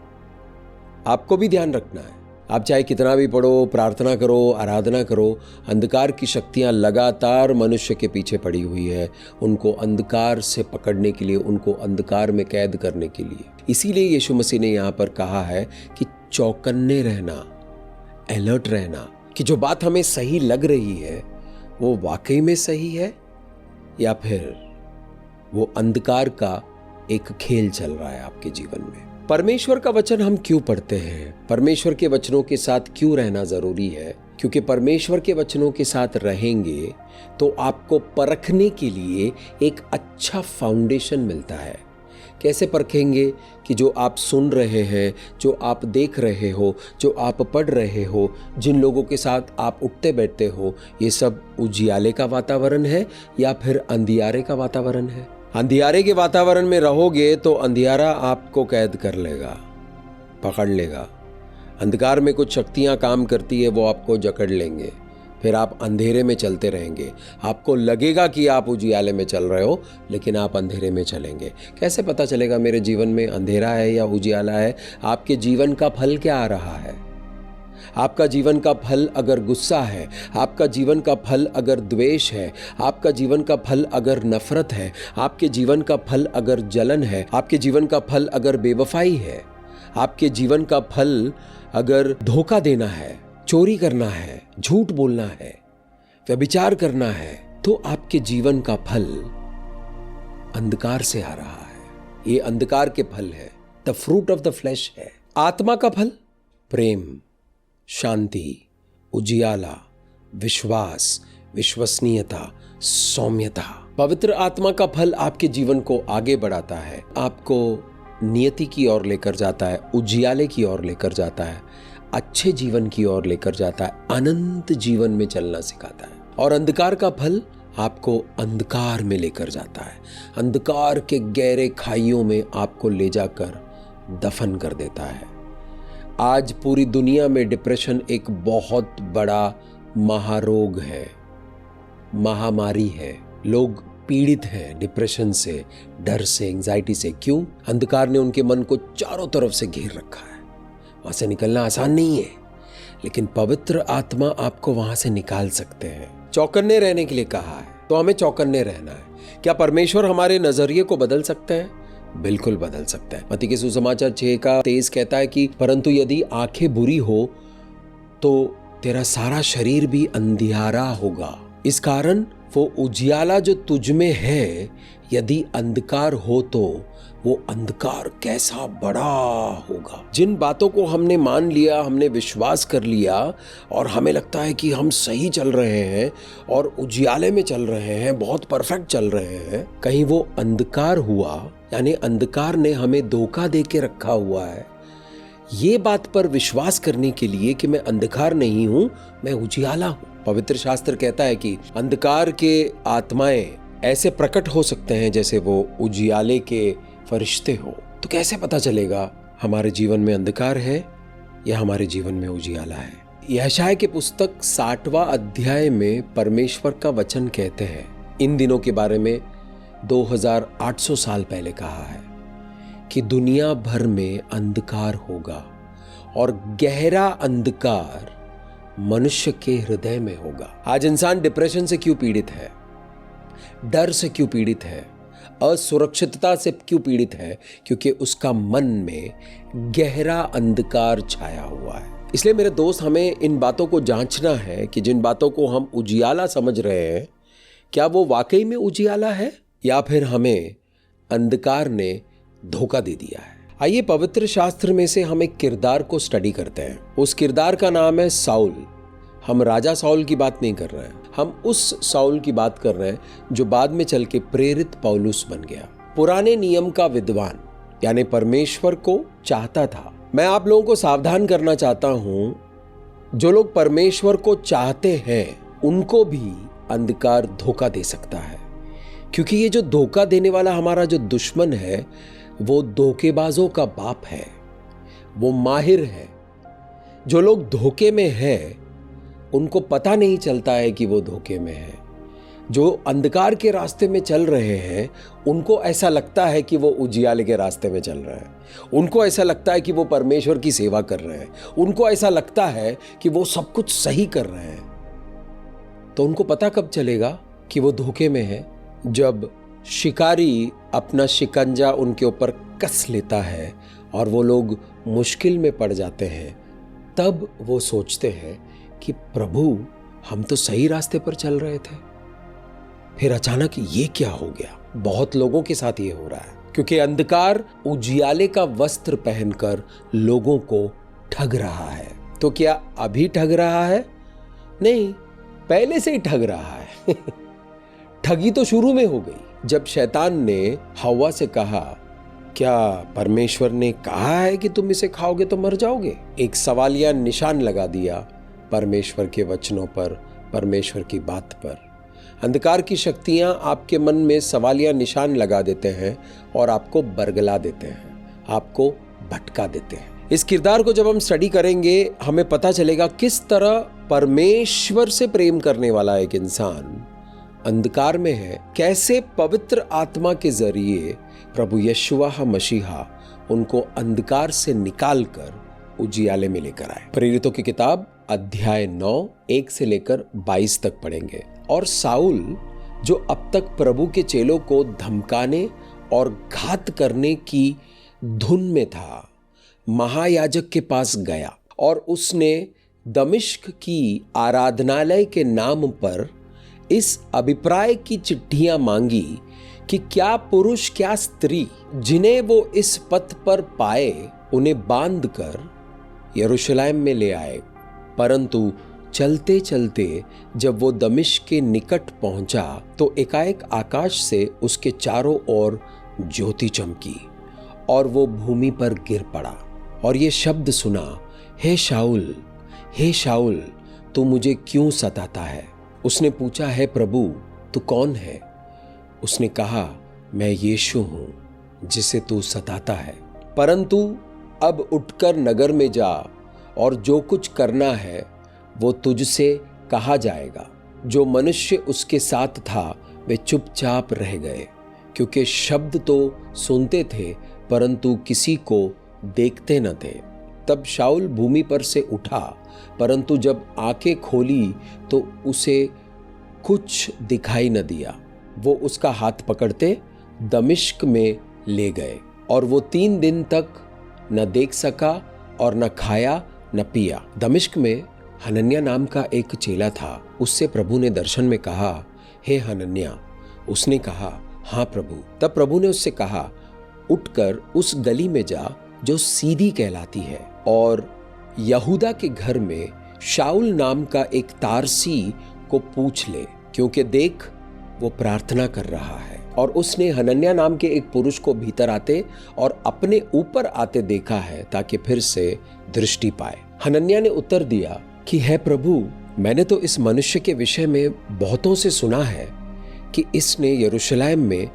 आपको भी ध्यान रखना है। आप चाहे कितना भी पढ़ो, प्रार्थना करो, आराधना करो, अंधकार की शक्तियां लगातार मनुष्य के पीछे पड़ी हुई है, उनको अंधकार से पकड़ने के लिए, उनको अंधकार में कैद करने के लिए। इसीलिए यीशु मसीह ने यहाँ पर कहा है कि चौकन्ने रहना, अलर्ट रहना, कि जो बात हमें सही लग रही है वो वाकई में सही है या फिर वो अंधकार का एक खेल चल रहा है आपके जीवन में। परमेश्वर का वचन हम क्यों पढ़ते हैं? परमेश्वर के वचनों के साथ क्यों रहना जरूरी है? क्योंकि परमेश्वर के वचनों के साथ रहेंगे तो आपको परखने के लिए एक अच्छा फाउंडेशन मिलता है। कैसे परखेंगे? कि जो आप सुन रहे हैं, जो आप देख रहे हो, जो आप पढ़ रहे हो, जिन लोगों के साथ आप उठते बैठते हो, ये सब उजियाले का वातावरण है या फिर अंधियारे का वातावरण है? अंधियारे के वातावरण में रहोगे तो अंधियारा आपको कैद कर लेगा, पकड़ लेगा। अंधकार में कुछ शक्तियां काम करती है, वो आपको जकड़ लेंगे, फिर आप अंधेरे में चलते रहेंगे। आपको लगेगा कि आप उजियाले में चल रहे हो, लेकिन आप अंधेरे में चलेंगे। कैसे पता चलेगा मेरे जीवन में अंधेरा है या उजियाला है? आपके जीवन का फल क्या आ रहा है? आपका जीवन का फल अगर गुस्सा है, आपका जीवन का फल अगर द्वेष है, आपका जीवन का फल अगर नफरत है, आपके जीवन का फल अगर जलन है, आपके जीवन का फल अगर बेवफाई है, आपके जीवन का फल अगर धोखा देना है, चोरी करना है, झूठ बोलना है, व्यभिचार करना है, तो आपके जीवन का फल अंधकार से आ रहा है। ये अंधकार के फल है, the fruit of the flash है। आत्मा का फल प्रेम, शांति, उजियाला, विश्वास, विश्वसनीयता, सौम्यता। पवित्र आत्मा का फल आपके जीवन को आगे बढ़ाता है, आपको नियति की ओर लेकर जाता है, उजियाले की ओर लेकर जाता है, अच्छे जीवन की ओर लेकर जाता है, अनंत जीवन में चलना सिखाता है। और अंधकार का फल आपको अंधकार में लेकर जाता है, अंधकार के गहरे खाइयों में आपको ले जाकर दफन कर देता है। आज पूरी दुनिया में डिप्रेशन एक बहुत बड़ा महारोग है, महामारी है। लोग पीड़ित हैं डिप्रेशन से, डर से, एंजाइटी से। क्यों? अंधकार ने उनके मन को चारों तरफ से घेर रखा है। वहां से निकलना आसान नहीं है, लेकिन पवित्र आत्मा आपको वहां से निकाल सकते हैं। चौकन्ने रहने के लिए कहा है, तो हमें चौकन्ने रहना है। क्या परमेश्वर हमारे नजरिए को बदल सकते हैं? बिल्कुल बदल सकता है। मत्ती के सुसमाचार 6:23 कहता है कि परंतु यदि आंखें बुरी हो तो तेरा सारा शरीर भी अंधियारा होगा। इस कारण वो उजियाला जो तुझ में है, यदि अंधकार हो तो वो अंधकार कैसा बड़ा होगा। जिन बातों को हमने मान लिया, हमने विश्वास कर लिया और हमें लगता है कि हम सही चल रहे हैं और उजियाले में चल रहे हैं, बहुत परफेक्ट चल रहे हैं, कहीं वो अंधकार हुआ, यानी अंधकार ने हमें धोखा दे के रखा हुआ है। ये बात पर विश्वास करने के लिए कि मैं अंधकार नहीं हूं, मैं उजियाला हूं। पवित्र शास्त्र कहता है कि अंधकार के आत्माएं ऐसे प्रकट हो सकते हैं जैसे वो उजियाले के फरिश्ते हो। तो कैसे पता चलेगा हमारे जीवन में अंधकार है या हमारे जीवन में उजियाला है? यशायाह के पुस्तक 60वां अध्याय में परमेश्वर का वचन कहते हैं, इन दिनों के बारे में 2800 साल पहले कहा है कि दुनिया भर में अंधकार होगा और गहरा अंधकार मनुष्य के हृदय में होगा। आज इंसान डिप्रेशन से क्यों पीड़ित है? डर से क्यों पीड़ित है? असुरक्षितता से क्यों पीड़ित है? क्योंकि उसका मन में गहरा अंधकार छाया हुआ है। इसलिए मेरे दोस्त, हमें इन बातों को जांचना है कि जिन बातों को हम उजियाला समझ रहे हैं, क्या वो वाकई में उजियाला है या फिर हमें अंधकार ने धोखा दे दिया है। आइए पवित्र शास्त्र में से हम एक किरदार को स्टडी करते हैं। उस किरदार का नाम है साउल। हम राजा साउल की बात नहीं कर रहे हैं, हम उस साउल की बात कर रहे हैं जो बाद में चल के प्रेरित पौलुस बन गया। पुराने नियम का विद्वान, यानी परमेश्वर को चाहता था। मैं आप लोगों को सावधान करना चाहता हूं, जो लोग परमेश्वर को चाहते हैं उनको भी अंधकार धोखा दे सकता है, क्योंकि ये जो धोखा देने वाला हमारा जो दुश्मन है वो धोखेबाजों का बाप है, वो माहिर है। जो लोग धोखे में हैं उनको पता नहीं चलता है कि वो धोखे में है। जो अंधकार के रास्ते में चल रहे हैं उनको ऐसा लगता है कि वो उजियाले के रास्ते में चल रहे हैं, उनको ऐसा लगता है कि वो परमेश्वर की सेवा कर रहे हैं, उनको ऐसा लगता है कि वो सब कुछ सही कर रहे हैं। तो उनको पता कब चलेगा कि वो धोखे में है? जब शिकारी अपना शिकंजा उनके ऊपर कस लेता है और वो लोग मुश्किल में पड़ जाते हैं, तब वो सोचते हैं कि प्रभु, हम तो सही रास्ते पर चल रहे थे, फिर अचानक ये क्या हो गया। बहुत लोगों के साथ ये हो रहा है। क्योंकि अंधकार उजियाले का वस्त्र पहनकर लोगों को ठग रहा है। तो क्या अभी ठग रहा है? नहीं, पहले से ही ठग रहा है। ठगी तो शुरू में हो गई जब शैतान ने हव्वा से कहा, क्या परमेश्वर ने कहा है कि तुम इसे खाओगे तो मर जाओगे? एक सवालिया निशान लगा दिया परमेश्वर के वचनों पर, परमेश्वर की बात पर। अंधकार की शक्तियां आपके मन में सवालिया निशान लगा देते हैं और आपको बरगला देते हैं, आपको भटका देते हैं। इस किरदार को जब हम स्टडी करेंगे हमें पता चलेगा किस तरह परमेश्वर से प्रेम करने वाला एक इंसान अंधकार में है, कैसे पवित्र आत्मा के जरिए प्रभु यशुआ मसीहा उनको अंधकार से निकालकर उजियाले में लेकर आए। प्रेरितों की किताब अध्याय 9 1 से लेकर 22 तक पढ़ेंगे। और साउल, जो अब तक प्रभु के चेलों को धमकाने और घात करने की धुन में था, महायाजक के पास गया और उसने दमिश्क की आराधनालय के नाम पर इस अभिप्राय की चिट्ठियां मांगी कि क्या पुरुष क्या स्त्री जिन्हें वो इस पथ पर पाए उन्हें बांधकर यरूशलेम में ले आए। परंतु चलते चलते जब वो दमिश्क के निकट पहुंचा तो एकाएक आकाश से उसके चारों ओर ज्योति चमकी और वो भूमि पर गिर पड़ा और ये शब्द सुना, हे शाऊल, तू मुझे क्यों सताता है? उसने पूछा, है प्रभु तू कौन है? उसने कहा, मैं यीशु हूं जिसे तू सताता है। परंतु अब उठकर नगर में जा और जो कुछ करना है वो तुझसे कहा जाएगा। जो मनुष्य उसके साथ था वे चुपचाप रह गए, क्योंकि शब्द तो सुनते थे परंतु किसी को देखते न थे। तब शाऊल भूमि पर से उठा, परंतु जब आंखें खोली तो उसे कुछ दिखाई न दिया। वो उसका हाथ पकड़ते दमिश्क में ले गए और वो 3 दिन तक न देख सका और न खाया न पिया। दमिश्क में हनन्याह नाम का एक चेला था। उससे प्रभु ने दर्शन में कहा, हे हनन्याह। उसने कहा, हाँ प्रभु। तब प्रभु ने उससे कहा, उठकर उस गली में जा जो सीधी कहलाती है और यहूदा के घर में शाऊल नाम का एक तारसी को पूछ ले, क्योंकि देख वो प्रार्थना कर रहा है। और उसने हनन्याह नाम के एक पुरुष को भीतर आते और अपने ऊपर आते देखा है ताकि फिर से दृष्टि पाए। हनन्याह ने उत्तर दिया कि है प्रभु, मैंने तो इस मनुष्य के विषय में बहुतों से सुना है कि इसने यरूशलेम में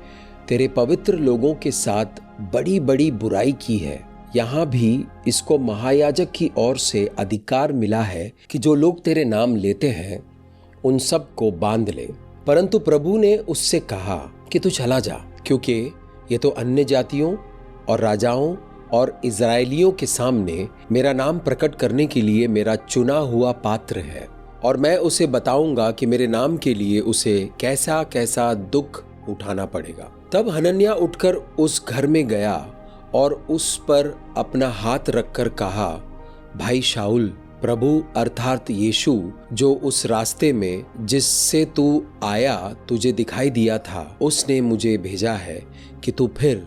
तेरे पवित्र लोगों के साथ बड़ी बड़ी बुराई की है। यहाँ भी इसको महायाजक की ओर से अधिकार मिला है कि जो लोग तेरे नाम लेते हैं उन सब को बांध ले। परंतु प्रभु ने उससे कहा कि तू चला जा, क्योंकि ये तो अन्य जातियों और राजाओं और इजरायलियों के सामने मेरा नाम प्रकट करने के लिए मेरा चुना हुआ पात्र है, और मैं उसे बताऊंगा कि मेरे नाम के लिए उसे कैसा कैसा दुख उठाना पड़ेगा। तब हनन्याह उठकर उस घर में गया और उस पर अपना हाथ रखकर कहा, भाई शाऊल, प्रभु अर्थात यीशु जो उस रास्ते में जिससे तू आया तुझे दिखाई दिया था, उसने मुझे भेजा है कि तू फिर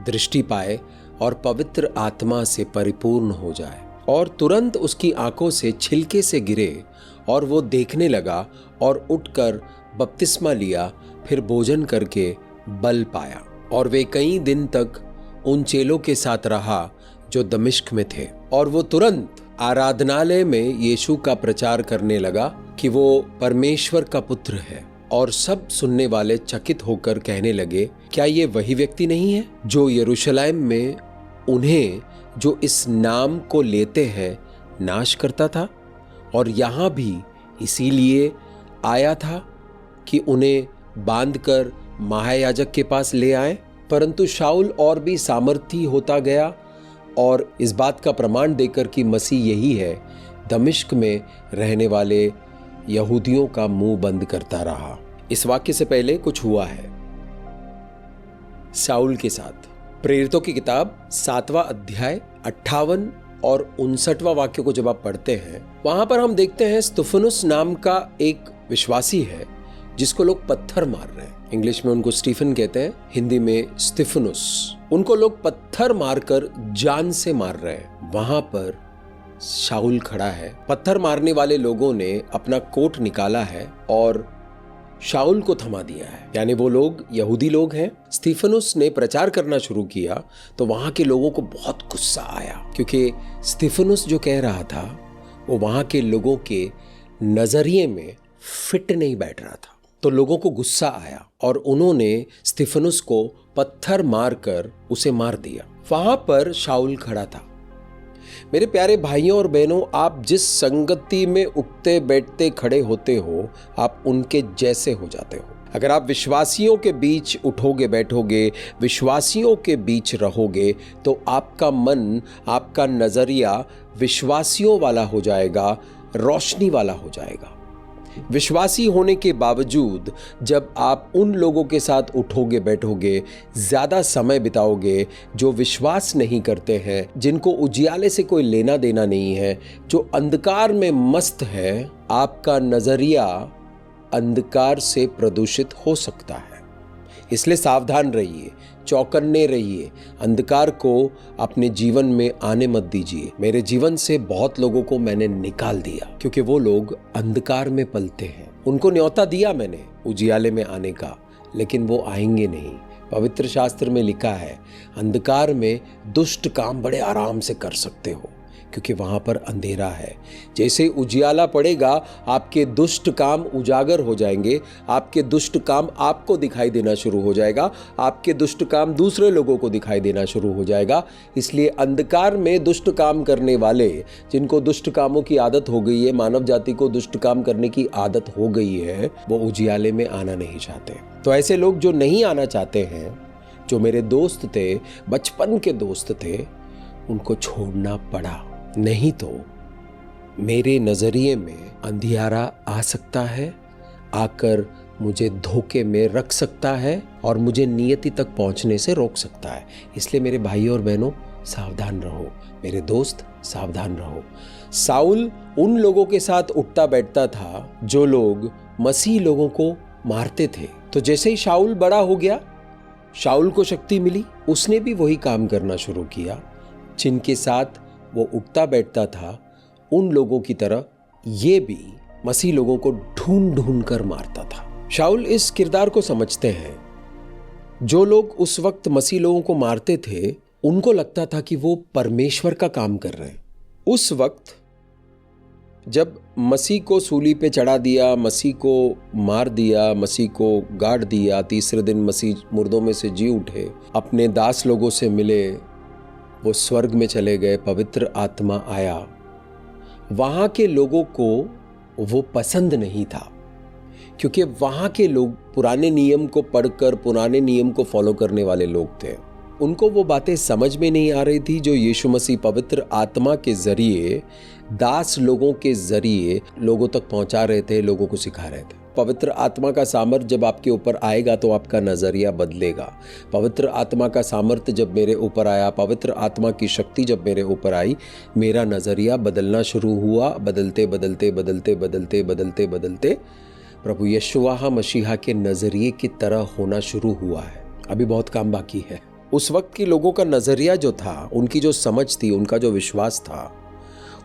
दृष्टि पाए और पवित्र आत्मा से परिपूर्ण हो जाए। और तुरंत उसकी आंखों से छिलके से गिरे और वो देखने लगा और उठकर बपतिस्मा लिया, फिर भोजन करके बल पाया। और वे कई दिन तक उन चेलों के साथ रहा जो दमिश्क में थे। और वो तुरंत आराधनालय में यीशु का प्रचार करने लगा कि वो परमेश्वर का पुत्र है। और सब सुनने वाले चकित होकर कहने लगे, क्या ये वही व्यक्ति नहीं है जो यरूशलेम में उन्हें जो इस नाम को लेते हैं नाश करता था? और यहाँ भी इसीलिए आया था कि उन्हें बांधकर महायाजक के पास ले आए। परंतु शाऊल और भी सामर्थी होता गया और इस बात का प्रमाण देकर कि मसीह यही है, दमिश्क में रहने वाले यहूदियों का मुंह बंद करता रहा। इस वाक्य से पहले कुछ हुआ है शाऊल के साथ। प्रेरितों की किताब 7वां अध्याय 58 और 59वां वाक्य को जब आप पढ़ते हैं, वहां पर हम देखते हैं स्तुफनुस नाम का एक विश्वासी है जिसको लोग पत्थर मार रहे हैं। इंग्लिश में उनको स्टीफन कहते हैं, हिंदी में स्टिफनुस। उनको लोग पत्थर मारकर जान से मार रहे हैं। वहां पर शाऊल खड़ा है। पत्थर मारने वाले लोगों ने अपना कोट निकाला है और शाऊल को थमा दिया है, यानी वो लोग यहूदी लोग हैं। स्टीफनुस ने प्रचार करना शुरू किया तो वहां के लोगों को बहुत गुस्सा आया, क्योंकि स्टीफनुस जो कह रहा था वो वहां के लोगों के नजरिए में फिट नहीं बैठ रहा था। तो लोगों को गुस्सा आया और उन्होंने स्टीफनुस को पत्थर मारकर उसे मार दिया। वहां पर शाऊल खड़ा था। मेरे प्यारे भाइयों और बहनों, आप जिस संगति में उठते बैठते खड़े होते हो, आप उनके जैसे हो जाते हो। अगर आप विश्वासियों के बीच उठोगे बैठोगे, विश्वासियों के बीच रहोगे, तो आपका मन, आपका नजरिया विश्वासियों वाला हो जाएगा, रोशनी वाला हो जाएगा। विश्वासी होने के बावजूद जब आप उन लोगों के साथ उठोगे बैठोगे, ज्यादा समय बिताओगे जो विश्वास नहीं करते हैं, जिनको उजियाले से कोई लेना देना नहीं है, जो अंधकार में मस्त है, आपका नजरिया अंधकार से प्रदूषित हो सकता है। इसलिए सावधान रहिए, चौकन्ने रहिए, अंधकार को अपने जीवन में आने मत दीजिए। मेरे जीवन से बहुत लोगों को मैंने निकाल दिया, क्योंकि वो लोग अंधकार में पलते हैं। उनको न्योता दिया मैंने उजियाले में आने का, लेकिन वो आएंगे नहीं। पवित्र शास्त्र में लिखा है, अंधकार में दुष्ट काम बड़े आराम से कर सकते हो, क्योंकि वहां पर अंधेरा है। जैसे उजियाला पड़ेगा, आपके दुष्ट काम उजागर हो जाएंगे, आपके दुष्ट काम आपको दिखाई देना शुरू हो जाएगा, आपके दुष्ट काम दूसरे लोगों को दिखाई देना शुरू हो जाएगा। इसलिए अंधकार में दुष्ट काम करने वाले, जिनको दुष्ट कामों की आदत हो गई है, मानव जाति को दुष्ट काम करने की आदत हो गई है, वो उजियाले में आना नहीं चाहते। तो ऐसे लोग जो नहीं आना चाहते हैं, जो मेरे दोस्त थे, बचपन के दोस्त थे, उनको छोड़ना पड़ा। नहीं तो मेरे नजरिए में अंधियारा आ सकता है, आकर मुझे धोखे में रख सकता है और मुझे नियति तक पहुंचने से रोक सकता है। इसलिए मेरे भाइयों और बहनों, सावधान रहो। मेरे दोस्त, सावधान रहो। शाऊल उन लोगों के साथ उठता बैठता था जो लोग मसीह लोगों को मारते थे। तो जैसे ही शाऊल बड़ा हो गया, शाऊल को शक्ति मिली, उसने भी वही काम करना शुरू किया। जिनके साथ वो उठता बैठता था, उन लोगों की तरह ये भी मसीह लोगों को ढूंढ ढूंढ कर मारता था। शाऊल इस किरदार को समझते हैं। जो लोग उस वक्त मसीह लोगों को मारते थे, उनको लगता था कि वो परमेश्वर का काम कर रहे हैं। उस वक्त जब मसीह को सूली पे चढ़ा दिया, मसीह को मार दिया, मसीह को गाड़ दिया, तीसरे दिन मसीह मुर्दों में से जी उठे, अपने दास लोगों से मिले, वो स्वर्ग में चले गए, पवित्र आत्मा आया। वहां के लोगों को वो पसंद नहीं था, क्योंकि वहां के लोग पुराने नियम को पढ़कर, पुराने नियम को फॉलो करने वाले लोग थे। उनको वो बातें समझ में नहीं आ रही थी जो यीशु मसीह पवित्र आत्मा के जरिए, दास लोगों के जरिए लोगों तक पहुंचा रहे थे, लोगों को सिखा रहे थे। पवित्र आत्मा का सामर्थ्य जब आपके ऊपर आएगा तो आपका नजरिया बदलेगा। पवित्र आत्मा का सामर्थ्य जब मेरे ऊपर आया, पवित्र आत्मा की शक्ति जब मेरे ऊपर आई, मेरा नजरिया बदलना शुरू हुआ। बदलते बदलते बदलते बदलते बदलते बदलते प्रभु यीशुआ मसीहा के नजरिए की तरह होना शुरू हुआ है। अभी बहुत काम बाकी है। उस वक्त के लोगों का नजरिया जो था, उनकी जो समझ थी, उनका जो विश्वास था,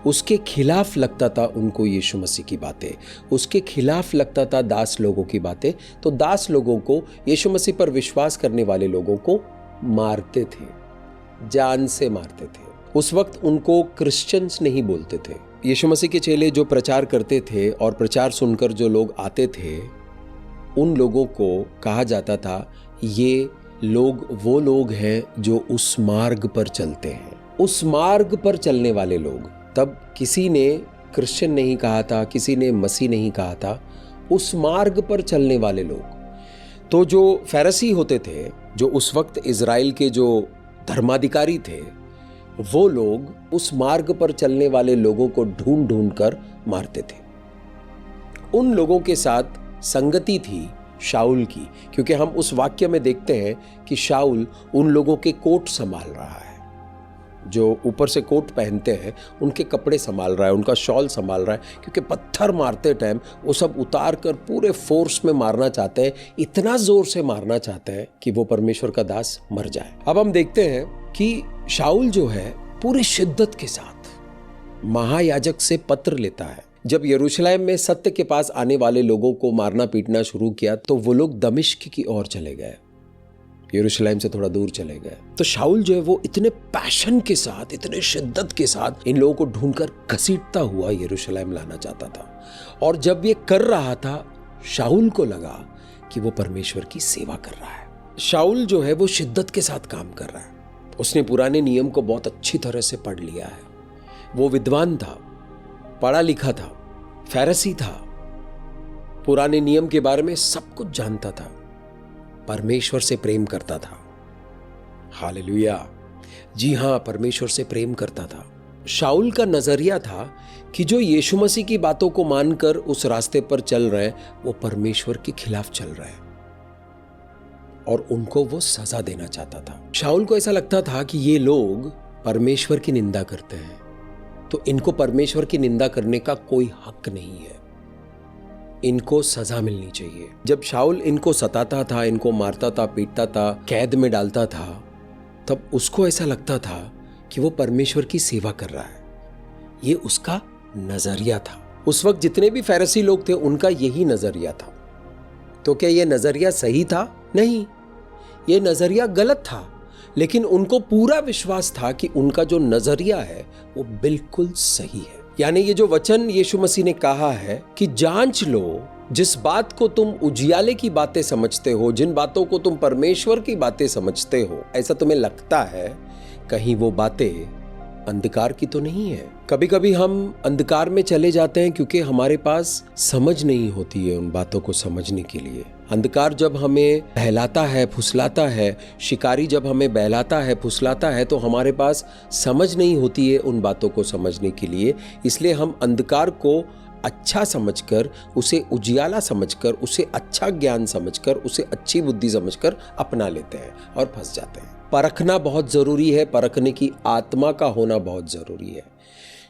उसके खिलाफ लगता था उनको यीशु मसीह की बातें, उसके खिलाफ लगता था दास लोगों की बातें। तो दास लोगों को, यीशु मसीह पर विश्वास करने वाले लोगों को मारते थे, जान से मारते थे। उस वक्त उनको क्रिश्चियंस नहीं बोलते थे। यीशु मसीह के चेले जो प्रचार करते थे और प्रचार सुनकर जो लोग आते थे, उन लोगों को कहा जाता था, ये लोग वो लोग हैं जो उस मार्ग पर चलते हैं। उस मार्ग पर चलने वाले लोग, तब किसी ने क्रिश्चियन नहीं कहा था, किसी ने मसीह नहीं कहा था, उस मार्ग पर चलने वाले लोग। तो जो फरीसी होते थे, जो उस वक्त इजराइल के जो धर्माधिकारी थे, वो लोग उस मार्ग पर चलने वाले लोगों को ढूंढ ढूंढ कर मारते थे। उन लोगों के साथ संगति थी शाऊल की, क्योंकि हम उस वाक्य में देखते हैं कि शाऊल उन लोगों के कोट संभाल रहा है। जो ऊपर से कोट पहनते हैं उनके कपड़े संभाल रहा है, उनका शॉल संभाल रहा है, क्योंकि पत्थर मारते टाइम वो सब उतार कर पूरे फोर्स में मारना चाहते हैं, इतना जोर से मारना चाहते हैं कि वो परमेश्वर का दास मर जाए। अब हम देखते हैं कि शाऊल जो है पूरी शिद्दत के साथ महायाजक से पत्र लेता है। जब यरूशलेम में सत्य के पास आने वाले लोगों को मारना पीटना शुरू किया तो वो लोग दमिश्क की ओर चले गए, यरूशलेम से थोड़ा दूर चले गए। तो शाऊल जो है वो इतने पैशन के साथ, इतने शिद्दत के साथ इन लोगों को ढूंढकर घसीटता हुआ यरूशलेम लाना चाहता था। और जब ये कर रहा था, शाऊल को लगा कि वो परमेश्वर की सेवा कर रहा है। शाऊल जो है वो शिद्दत के साथ काम कर रहा है। उसने पुराने नियम को बहुत अच्छी तरह से पढ़ लिया है। वो विद्वान था, पढ़ा लिखा था, फरीसी था, पुराने नियम के बारे में सब कुछ जानता था, परमेश्वर से प्रेम करता था। हालेलुया, जी हां, परमेश्वर से प्रेम करता था। शाऊल का नजरिया था कि जो यीशु मसीह की बातों को मानकर उस रास्ते पर चल रहे हैं वो परमेश्वर के खिलाफ चल रहे हैं और उनको वो सजा देना चाहता था। शाऊल को ऐसा लगता था कि ये लोग परमेश्वर की निंदा करते हैं तो इनको परमेश्वर की निंदा करने का कोई हक नहीं है, इनको सजा मिलनी चाहिए। जब शाऊल इनको सताता था, इनको मारता था, पीटता था, कैद में डालता था, तब उसको ऐसा लगता था कि वो परमेश्वर की सेवा कर रहा है। ये उसका नजरिया था। उस वक्त जितने भी फरीसी लोग थे उनका यही नजरिया था। तो क्या ये नजरिया सही था? नहीं, ये नजरिया गलत था, लेकिन उनको पूरा विश्वास था कि उनका जो नजरिया है वो बिल्कुल सही है। यानी ये जो वचन यीशु मसीह ने कहा है कि जांच लो, जिस बात को तुम उजियाले की बातें समझते हो, जिन बातों को तुम परमेश्वर की बातें समझते हो, ऐसा तुम्हें लगता है कहीं वो बातें अंधकार की तो नहीं है। कभी कभी हम अंधकार में चले जाते हैं क्योंकि हमारे पास समझ नहीं होती है उन बातों को समझने के लिए। अंधकार जब हमें बहलाता है, फुसलाता है, शिकारी जब हमें बहलाता है, फुसलाता है, तो हमारे पास समझ नहीं होती है उन बातों को समझने के लिए। इसलिए हम अंधकार को अच्छा समझकर, उसे उजियाला समझकर, उसे अच्छा ज्ञान समझकर, उसे अच्छी बुद्धि समझकर अपना लेते हैं और फंस जाते हैं। परखना बहुत जरूरी है, परखने की आत्मा का होना बहुत जरूरी है।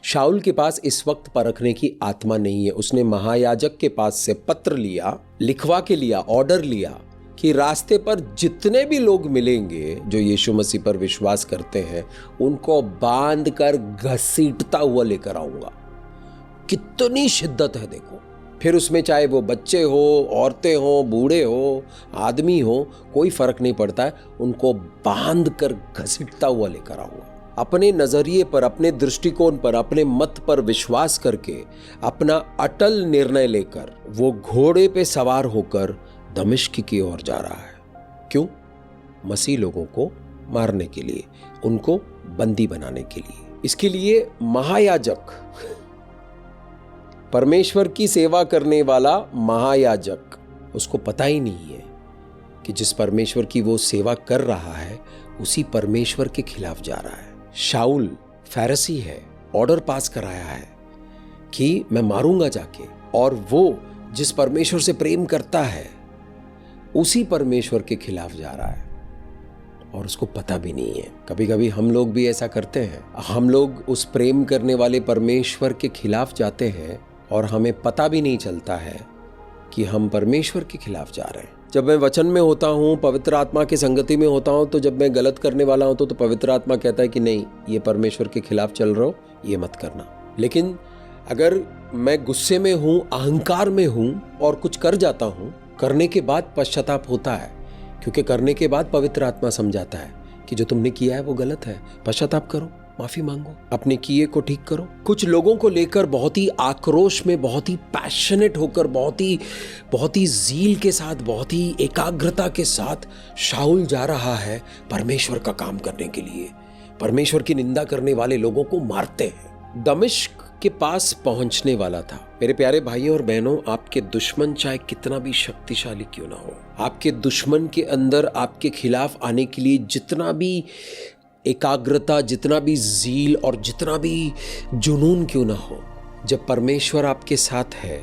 शाऊल के पास इस वक्त परखने की आत्मा नहीं है। उसने महायाजक के पास से पत्र लिया, लिखवा के लिया, ऑर्डर लिया कि रास्ते पर जितने भी लोग मिलेंगे जो यीशु मसीह पर विश्वास करते हैं उनको बांध कर घसीटता हुआ लेकर आऊंगा। कितनी शिद्दत है देखो। फिर उसमें चाहे वो बच्चे हो, औरतें हो, बूढ़े हो, आदमी हो, कोई फर्क नहीं पड़ता है, उनको बांध कर घसीटता हुआ लेकर आऊंगा। अपने नजरिए पर, अपने दृष्टिकोण पर, अपने मत पर विश्वास करके, अपना अटल निर्णय लेकर वो घोड़े पे सवार होकर दमिश्क की ओर जा रहा है। क्यों? मसीह लोगों को मारने के लिए, उनको बंदी बनाने के लिए। इसके लिए महायाजक, परमेश्वर की सेवा करने वाला महायाजक, उसको पता ही नहीं है कि जिस परमेश्वर की वो सेवा कर रहा है उसी परमेश्वर के खिलाफ जा रहा है। शाऊल फरीसी है, ऑर्डर पास कराया है कि मैं मारूंगा जाके, और वो जिस परमेश्वर से प्रेम करता है उसी परमेश्वर के खिलाफ जा रहा है और उसको पता भी नहीं है। कभी कभी हम लोग भी ऐसा करते हैं, हम लोग उस प्रेम करने वाले परमेश्वर के खिलाफ जाते हैं और हमें पता भी नहीं चलता है कि हम परमेश्वर के खिलाफ जा रहे हैं। जब मैं वचन में होता हूँ, पवित्र आत्मा की संगति में होता हूँ, तो जब मैं गलत करने वाला हूँ तो पवित्र आत्मा कहता है कि नहीं, ये परमेश्वर के खिलाफ चल रहे हो, ये मत करना। लेकिन अगर मैं गुस्से में हूँ, अहंकार में हूँ और कुछ कर जाता हूँ, करने के बाद पश्चाताप होता है, क्योंकि करने के बाद पवित्र आत्मा समझाता है कि जो तुमने किया है वो गलत है, पश्चाताप करो, माफी मांगो, अपने किए को ठीक करो। कुछ लोगों को लेकर बहुत ही आक्रोश में, बहुत ही पैशनेट होकर, बहुत ही ज़ील के साथ, बहुत ही एकाग्रता के साथ शाऊल जा रहा है परमेश्वर का काम करने के लिए। परमेश्वर की निंदा करने वाले लोगों को मारते हैं। दमिश्क के पास पहुंचने वाला था। मेरे प्यारे भाइयों और बहनों, आपके दुश्मन चाहे कितना भी शक्तिशाली क्यों ना हो, आपके दुश्मन के अंदर आपके खिलाफ आने के लिए जितना भी एकाग्रता, जितना भी ज़ील और जितना भी जुनून क्यों ना हो, जब परमेश्वर आपके साथ है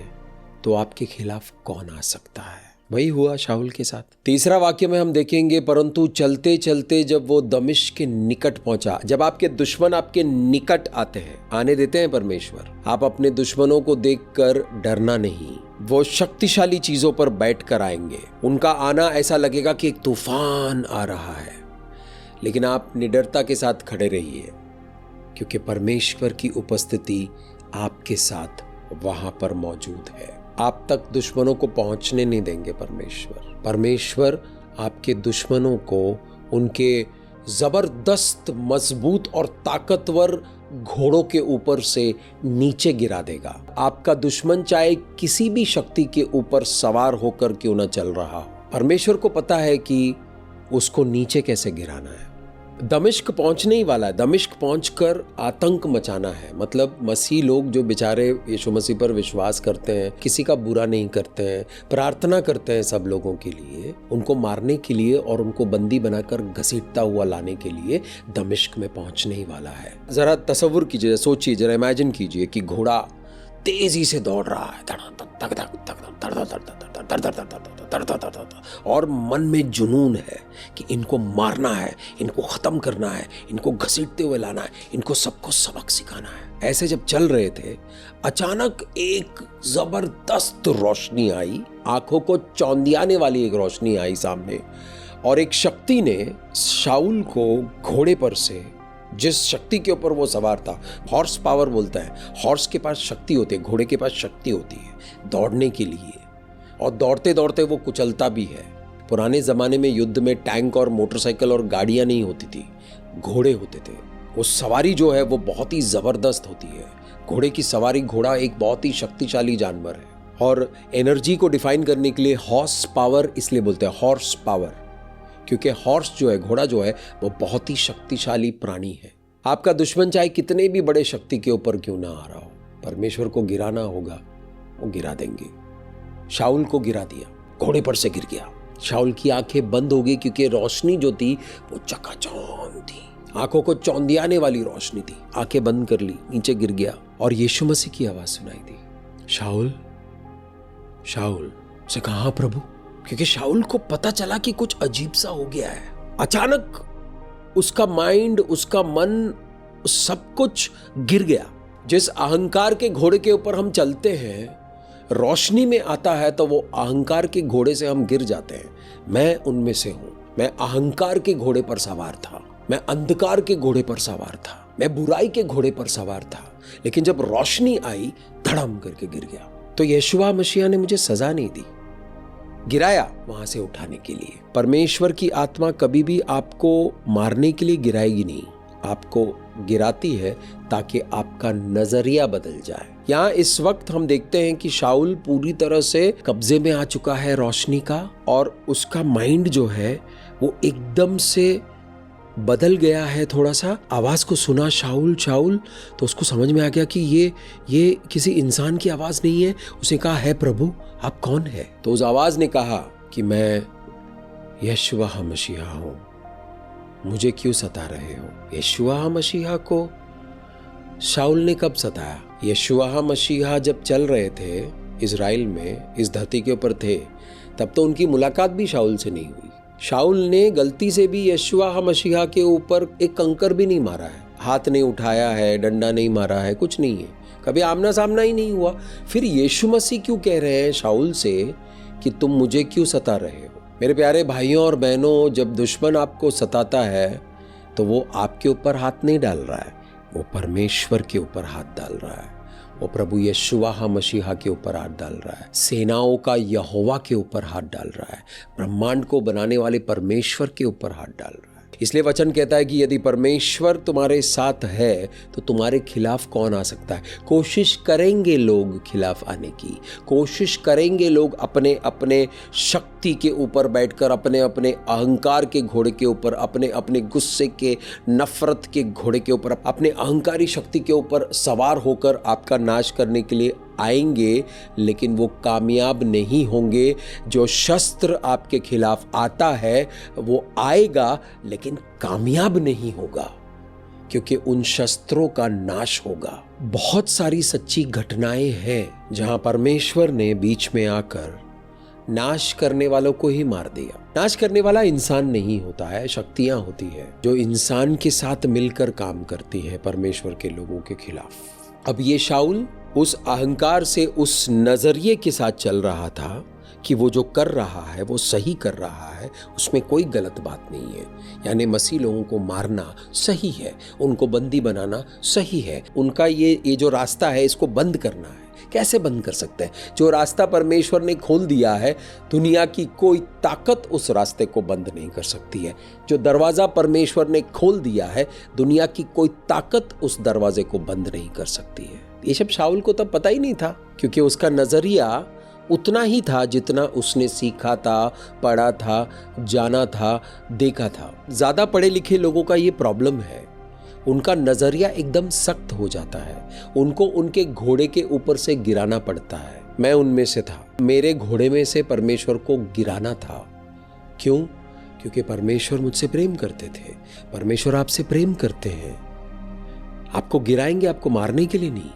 तो आपके खिलाफ कौन आ सकता है? वही हुआ शाऊल के साथ। तीसरा वाक्य में हम देखेंगे, परंतु चलते चलते जब वो दमिश्क के निकट पहुंचा। जब आपके दुश्मन आपके निकट आते हैं, आने देते हैं परमेश्वर, आप अपने दुश्मनों को देखकर डरना नहीं। वो शक्तिशाली चीजों पर बैठकर आएंगे। उनका आना ऐसा लगेगा कि एक तूफान आ रहा है, लेकिन आप निडरता के साथ खड़े रहिए, क्योंकि परमेश्वर की उपस्थिति आपके साथ वहां पर मौजूद है। आप तक दुश्मनों को पहुंचने नहीं देंगे परमेश्वर आपके दुश्मनों को उनके जबरदस्त, मजबूत और ताकतवर घोड़ों के ऊपर से नीचे गिरा देगा। आपका दुश्मन चाहे किसी भी शक्ति के ऊपर सवार होकर क्यों ना चल रहा हो, परमेश्वर को पता है कि उसको नीचे कैसे गिराना है। दमिश्क पहुंचने ही वाला है। दमिश्क पहुंचकर आतंक मचाना है। मतलब मसीह लोग जो बेचारे यीशु मसीह पर विश्वास करते हैं, किसी का बुरा नहीं करते हैं, प्रार्थना करते हैं सब लोगों के लिए, उनको मारने के लिए और उनको बंदी बनाकर घसीटता हुआ लाने के लिए दमिश्क में पहुंचने ही वाला है। जरा तसव्वुर कीजिए, सोचिए, जरा इमेजिन कीजिए कि घोड़ा तेजी से दौड़ रहा है और मन में जुनून है कि इनको मारना है, इनको खत्म करना है, इनको घसीटते हुए लाना है, इनको सबको सबक सिखाना है। ऐसे जब चल रहे थे, अचानक एक जबरदस्त रोशनी आई, आंखों को चौंधियाने वाली एक रोशनी आई सामने, और एक शक्ति ने शाऊल को घोड़े पर से, जिस शक्ति के ऊपर वो सवार था, हॉर्स पावर बोलता है, हॉर्स के पास शक्ति होती है, घोड़े के पास शक्ति होती है दौड़ने के लिए, और दौड़ते दौड़ते वो कुचलता भी है। पुराने ज़माने में युद्ध में टैंक और मोटरसाइकिल और गाड़ियाँ नहीं होती थी, घोड़े होते थे। वो सवारी जो है वो बहुत ही ज़बरदस्त होती है। घोड़े की सवारी, घोड़ा एक बहुत ही शक्तिशाली जानवर है। और एनर्जी को डिफाइन करने के लिए हॉर्स पावर इसलिए बोलते हैं, हॉर्स पावर, क्योंकि हॉर्स जो है, घोड़ा जो है, वो बहुत ही शक्तिशाली प्राणी है। आपका दुश्मन चाहे कितने भी बड़े शक्ति के ऊपर क्यों ना आ रहा हो, परमेश्वर को गिराना होगा, वो गिरा देंगे। शाऊल को गिरा दिया, घोड़े पर से गिर गया। शाऊल की आंखें बंद हो गई, क्योंकि रोशनी जो थी वो चकाचौंध थी, आंखों को चौंधियाने वाली रोशनी थी। आंखें बंद कर ली, नीचे गिर गया, और यीशु मसीह की आवाज सुनाई दी, शाऊल, शाऊल। से कहा प्रभु, क्योंकि शाऊल को पता चला कि कुछ अजीब सा हो गया है। अचानक उसका माइंड, उसका मन, सब कुछ गिर गया। जिस अहंकार के घोड़े के ऊपर हम चलते हैं, रोशनी में आता है तो वो अहंकार के घोड़े से हम गिर जाते हैं। मैं उनमें से हूं। मैं अहंकार के घोड़े पर सवार था, मैं अंधकार के घोड़े पर सवार था, मैं बुराई के घोड़े पर सवार था, लेकिन जब रोशनी आई, धड़म करके गिर गया। तो यीशुआ मसीह ने मुझे सजा नहीं दी, गिराया वहां से उठाने के लिए। परमेश्वर की आत्मा कभी भी आपको मारने के लिए गिराएगी नहीं, आपको गिराती है ताकि आपका नजरिया बदल जाए। यहाँ इस वक्त हम देखते हैं कि शाऊल पूरी तरह से कब्जे में आ चुका है रोशनी का, और उसका माइंड जो है वो एकदम से बदल गया है। थोड़ा सा आवाज को सुना, शाऊल शाऊल, तो उसको समझ में आ गया कि ये किसी इंसान की आवाज नहीं है। उसने कहा, है प्रभु, आप कौन है? तो उस आवाज ने कहा कि मैं यीशुआ मसीह हूं, मुझे क्यों सता रहे हो? यीशुआ मसीह को शाऊल ने कब सताया? यीशुआ मसीह जब चल रहे थे इजराइल में, इस धरती के ऊपर थे, तब तो उनकी मुलाकात भी शाऊल से नहीं हुई। शाऊल ने गलती से भी यीशुआ मसीह के ऊपर एक कंकर भी नहीं मारा है, हाथ नहीं उठाया है, डंडा नहीं मारा है, कुछ नहीं है, कभी आमना सामना ही नहीं हुआ। फिर यीशु मसीह क्यों कह रहे हैं शाऊल से कि तुम मुझे क्यों सता रहे हो? मेरे प्यारे भाइयों और बहनों, जब दुश्मन आपको सताता है तो वो आपके ऊपर हाथ नहीं डाल रहा है, वो परमेश्वर के ऊपर हाथ डाल रहा है, वो प्रभु यीशुआ मसीह के ऊपर हाथ डाल रहा है, सेनाओं का यहोवा के ऊपर हाथ डाल रहा है, ब्रह्मांड को बनाने वाले परमेश्वर के ऊपर हाथ डाल रहा है। इसलिए वचन कहता है कि यदि परमेश्वर तुम्हारे साथ है तो तुम्हारे खिलाफ कौन आ सकता है? कोशिश करेंगे लोग खिलाफ आने की, कोशिश करेंगे लोग अपने अपने शक्ति के ऊपर बैठकर, अपने अपने अहंकार के घोड़े के ऊपर, अपने अपने गुस्से के, नफरत के घोड़े के ऊपर, अपने अहंकारी शक्ति के ऊपर सवार होकर आपका नाश करने के लिए आएंगे, लेकिन वो कामयाब नहीं होंगे। जो शस्त्र आपके खिलाफ आता है वो आएगा, लेकिन कामयाब नहीं होगा, क्योंकि उन शस्त्रों का नाश होगा। बहुत सारी सच्ची घटनाएं हैं जहां परमेश्वर ने बीच में आकर नाश करने वालों को ही मार दिया। नाश करने वाला इंसान नहीं होता है, शक्तियां होती है जो इंसान के साथ मिलकर काम करती है परमेश्वर के लोगों के खिलाफ। अब ये शाऊल उस अहंकार से, उस नजरिए के साथ चल रहा था कि वो जो कर रहा है वो सही कर रहा है, उसमें कोई गलत बात नहीं है। यानी मसीह लोगों को मारना सही है, उनको बंदी बनाना सही है, उनका ये जो रास्ता है इसको बंद करना है। कैसे बंद कर सकते हैं? जो रास्ता परमेश्वर ने खोल दिया है, दुनिया की कोई ताकत उस रास्ते को बंद नहीं कर सकती है। जो दरवाजा परमेश्वर ने खोल दिया है, दुनिया की कोई ताकत उस दरवाजे को बंद नहीं कर सकती है। ये सब शाऊल को तब पता ही नहीं था, क्योंकि उसका नजरिया उतना ही था जितना उसने सीखा था, पढ़ा था, जाना था, देखा था। ज्यादा पढ़े लिखे लोगों का ये प्रॉब्लम है, उनका नजरिया एकदम सख्त हो जाता है, उनको उनके घोड़े के ऊपर से गिराना पड़ता है। मैं उनमें से था, मेरे घोड़े में से परमेश्वर को गिराना था। क्यों? क्योंकि परमेश्वर मुझसे प्रेम करते थे। परमेश्वर आपसे प्रेम करते हैं। आपको गिराएंगे आपको मारने के लिए नहीं,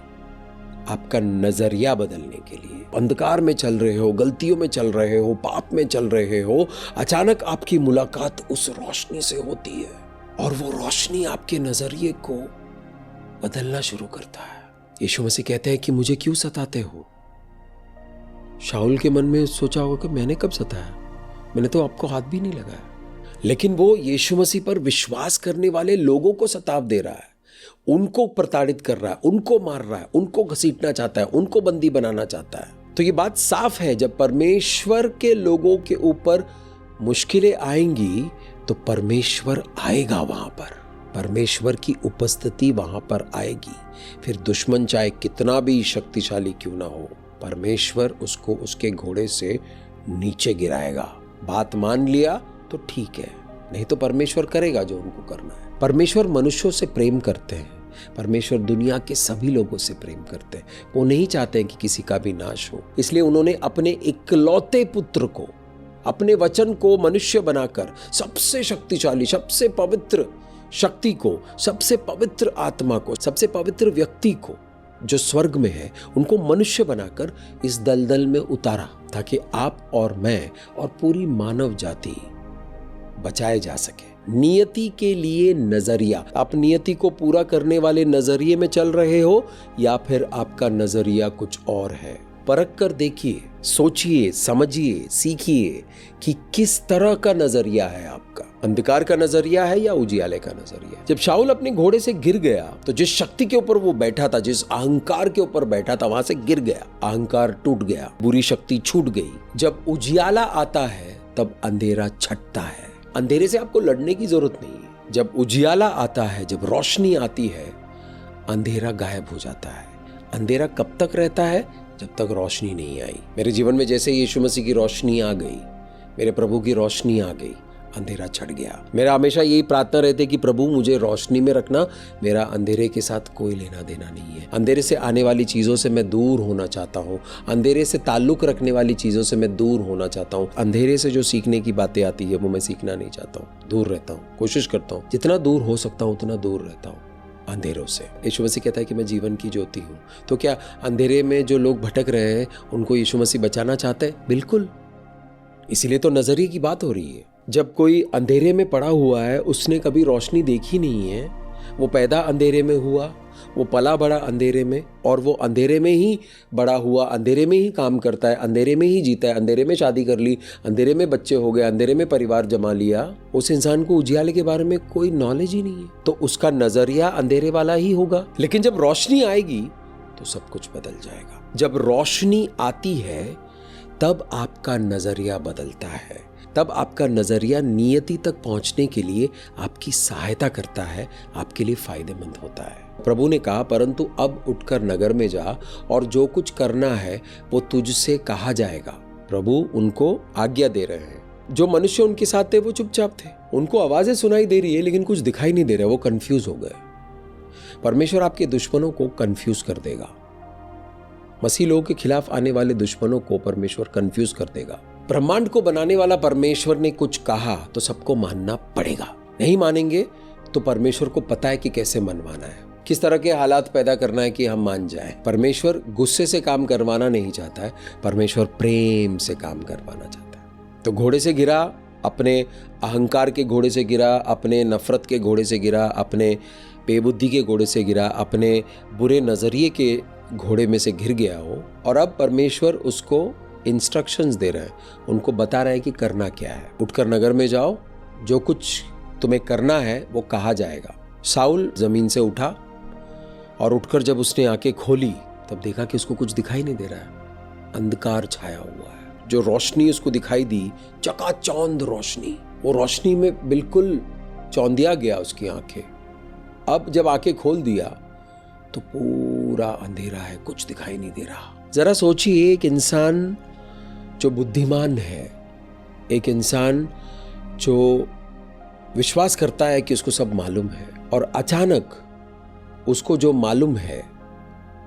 आपका नजरिया बदलने के लिए। अंधकार में चल रहे हो, गलतियों में चल रहे हो, पाप में चल रहे हो, अचानक आपकी मुलाकात उस रोशनी से होती है और वो रोशनी आपके नजरिए को बदलना शुरू करता है। यीशु मसीह कहते हैं कि मुझे क्यों सताते हो? शाऊल के मन में सोचा होगा कि मैंने कब सताया, मैंने तो आपको हाथ भी नहीं लगाया। लेकिन वो यीशु मसीह पर विश्वास करने वाले लोगों को सताव दे रहा है, उनको प्रताड़ित कर रहा है, उनको मार रहा है, उनको घसीटना चाहता है, उनको बंदी बनाना चाहता है। तो ये बात साफ है, जब परमेश्वर के लोगों के ऊपर मुश्किलें आएंगी तो परमेश्वर आएगा वहां पर, परमेश्वर की उपस्थिति वहां पर आएगी। फिर दुश्मन चाहे कितना भी शक्तिशाली क्यों ना हो, परमेश्वर उसको उसके घोड़े से नीचे गिराएगा। बात मान लिया तो ठीक है, नहीं तो परमेश्वर करेगा जो उनको करना है। परमेश्वर मनुष्यों से प्रेम करते हैं, परमेश्वर दुनिया के सभी लोगों से प्रेम करते हैं। वो नहीं चाहते हैं कि किसी का भी नाश हो, इसलिए उन्होंने अपने इकलौते पुत्र को, अपने वचन को मनुष्य बनाकर, सबसे शक्तिशाली, सबसे पवित्र शक्ति को, सबसे पवित्र आत्मा को, सबसे पवित्र व्यक्ति को जो स्वर्ग में है, उनको मनुष्य बनाकर इस दलदल में उतारा, ताकि आप और मैं और पूरी मानव जाति बचाए जा सके। नियति के लिए नजरिया, आप नियति को पूरा करने वाले नजरिए में चल रहे हो या फिर आपका नजरिया कुछ और है। परख कर देखिए, सोचिए, समझिए, सीखिए कि किस तरह का नजरिया है आपका। अंधकार का नजरिया है या उजियाले का नजरिया। जब शाऊल अपने घोड़े से गिर गया तो जिस शक्ति के ऊपर वो बैठा था, जिस अहंकार के ऊपर बैठा था, वहां से गिर गया, अहंकार टूट गया, बुरी शक्ति छूट गई। जब उजियाला आता है तब अंधेरा छटता है। अंधेरे से आपको लड़ने की जरूरत नहीं है। जब उजियाला आता है, जब रोशनी आती है, अंधेरा गायब हो जाता है। अंधेरा कब तक रहता है? जब तक रोशनी नहीं आई। मेरे जीवन में जैसे यीशु मसीह की रोशनी आ गई, मेरे प्रभु की रोशनी आ गई, अंधेरा छट गया। मेरा हमेशा यही प्रार्थना रहती है कि प्रभु मुझे रोशनी में रखना, मेरा अंधेरे के साथ कोई लेना देना नहीं है। अंधेरे से आने वाली चीज़ों से मैं दूर होना चाहता हूँ, अंधेरे से ताल्लुक रखने वाली चीज़ों से मैं दूर होना चाहता हूँ। अंधेरे से जो सीखने की बातें आती है वो मैं सीखना नहीं चाहता हूँ, दूर रहता हूँ, कोशिश करता हूँ जितना दूर हो सकता हूँ उतना दूर रहता हूँ अंधेरों से। यीशु मसीह कहता है कि मैं जीवन की ज्योति हूँ। तो क्या अंधेरे में जो लोग भटक रहे हैं उनको यीशु मसीह बचाना चाहते हैं? बिल्कुल। इसीलिए तो नजरिए की बात हो रही है। जब कोई अंधेरे में पड़ा हुआ है, उसने कभी रोशनी देखी नहीं है, वो पैदा अंधेरे में हुआ, वो पला बड़ा अंधेरे में, और वो अंधेरे में ही बड़ा हुआ, अंधेरे में ही काम करता है, अंधेरे में ही जीता है, अंधेरे में शादी कर ली, अंधेरे में बच्चे हो गए, अंधेरे में परिवार जमा लिया, उस इंसान को उजियाले के बारे में कोई नॉलेज ही नहीं है, तो उसका नजरिया अंधेरे वाला ही होगा। लेकिन जब रोशनी आएगी तो सब कुछ बदल जाएगा। जब रोशनी आती है तब आपका नजरिया बदलता है, तब आपका नजरिया नियति तक पहुंचने के लिए आपकी सहायता करता है, आपके लिए फायदेमंद होता है। प्रभु ने कहा, परंतु अब उठकर नगर में जा और जो कुछ करना है वो तुझसे कहा जाएगा। प्रभु उनको आज्ञा दे रहे हैं। जो मनुष्य उनके साथ थे वो चुपचाप थे, उनको आवाजें सुनाई दे रही है लेकिन कुछ दिखाई नहीं दे रहा, वो कंफ्यूज हो गए। परमेश्वर आपके दुश्मनों को कंफ्यूज कर देगा। मसीह लोगों के खिलाफ आने वाले दुश्मनों को परमेश्वर कंफ्यूज कर देगा। ब्रह्मांड को बनाने वाला परमेश्वर ने कुछ कहा तो सबको मानना पड़ेगा। नहीं मानेंगे तो परमेश्वर को पता है कि कैसे मनवाना है। किस तरह के हालात पैदा करना है कि हम मान जाएं। परमेश्वर गुस्से से काम करवाना नहीं चाहता है, परमेश्वर प्रेम से काम करवाना चाहता है। तो घोड़े से गिरा, अपने अहंकार के घोड़े से गिरा, अपने नफरत के घोड़े से गिरा, अपने बेबुद्धि के घोड़े से गिरा, अपने बुरे नज़रिए के घोड़े में से गिर गया हो, और अब परमेश्वर उसको इंस्ट्रक्शंस दे रहे हैं, उनको बता रहे हैं कि करना क्या है। उठकर नगर में जाओ, जो कुछ तुम्हें करना है वो कहा जाएगा। शाऊल ज़मीन से उठा और उठकर जब उसने आंखें खोली तब देखा कि उसको कुछ दिखाई नहीं दे रहा है, अंधकार छाया हुआ है। जो रोशनी उसको दिखाई दी, चकाचौंध रोशनी, वो रोशनी में बिल्कुल चौंधिया गया उसकी आंखें। अब जब आंखें खोल दिया तो पूरा अंधेरा है, कुछ दिखाई नहीं दे रहा। जरा सोचिए, एक इंसान जो बुद्धिमान है, एक इंसान जो विश्वास करता है कि उसको सब मालूम है, और अचानक उसको जो मालूम है,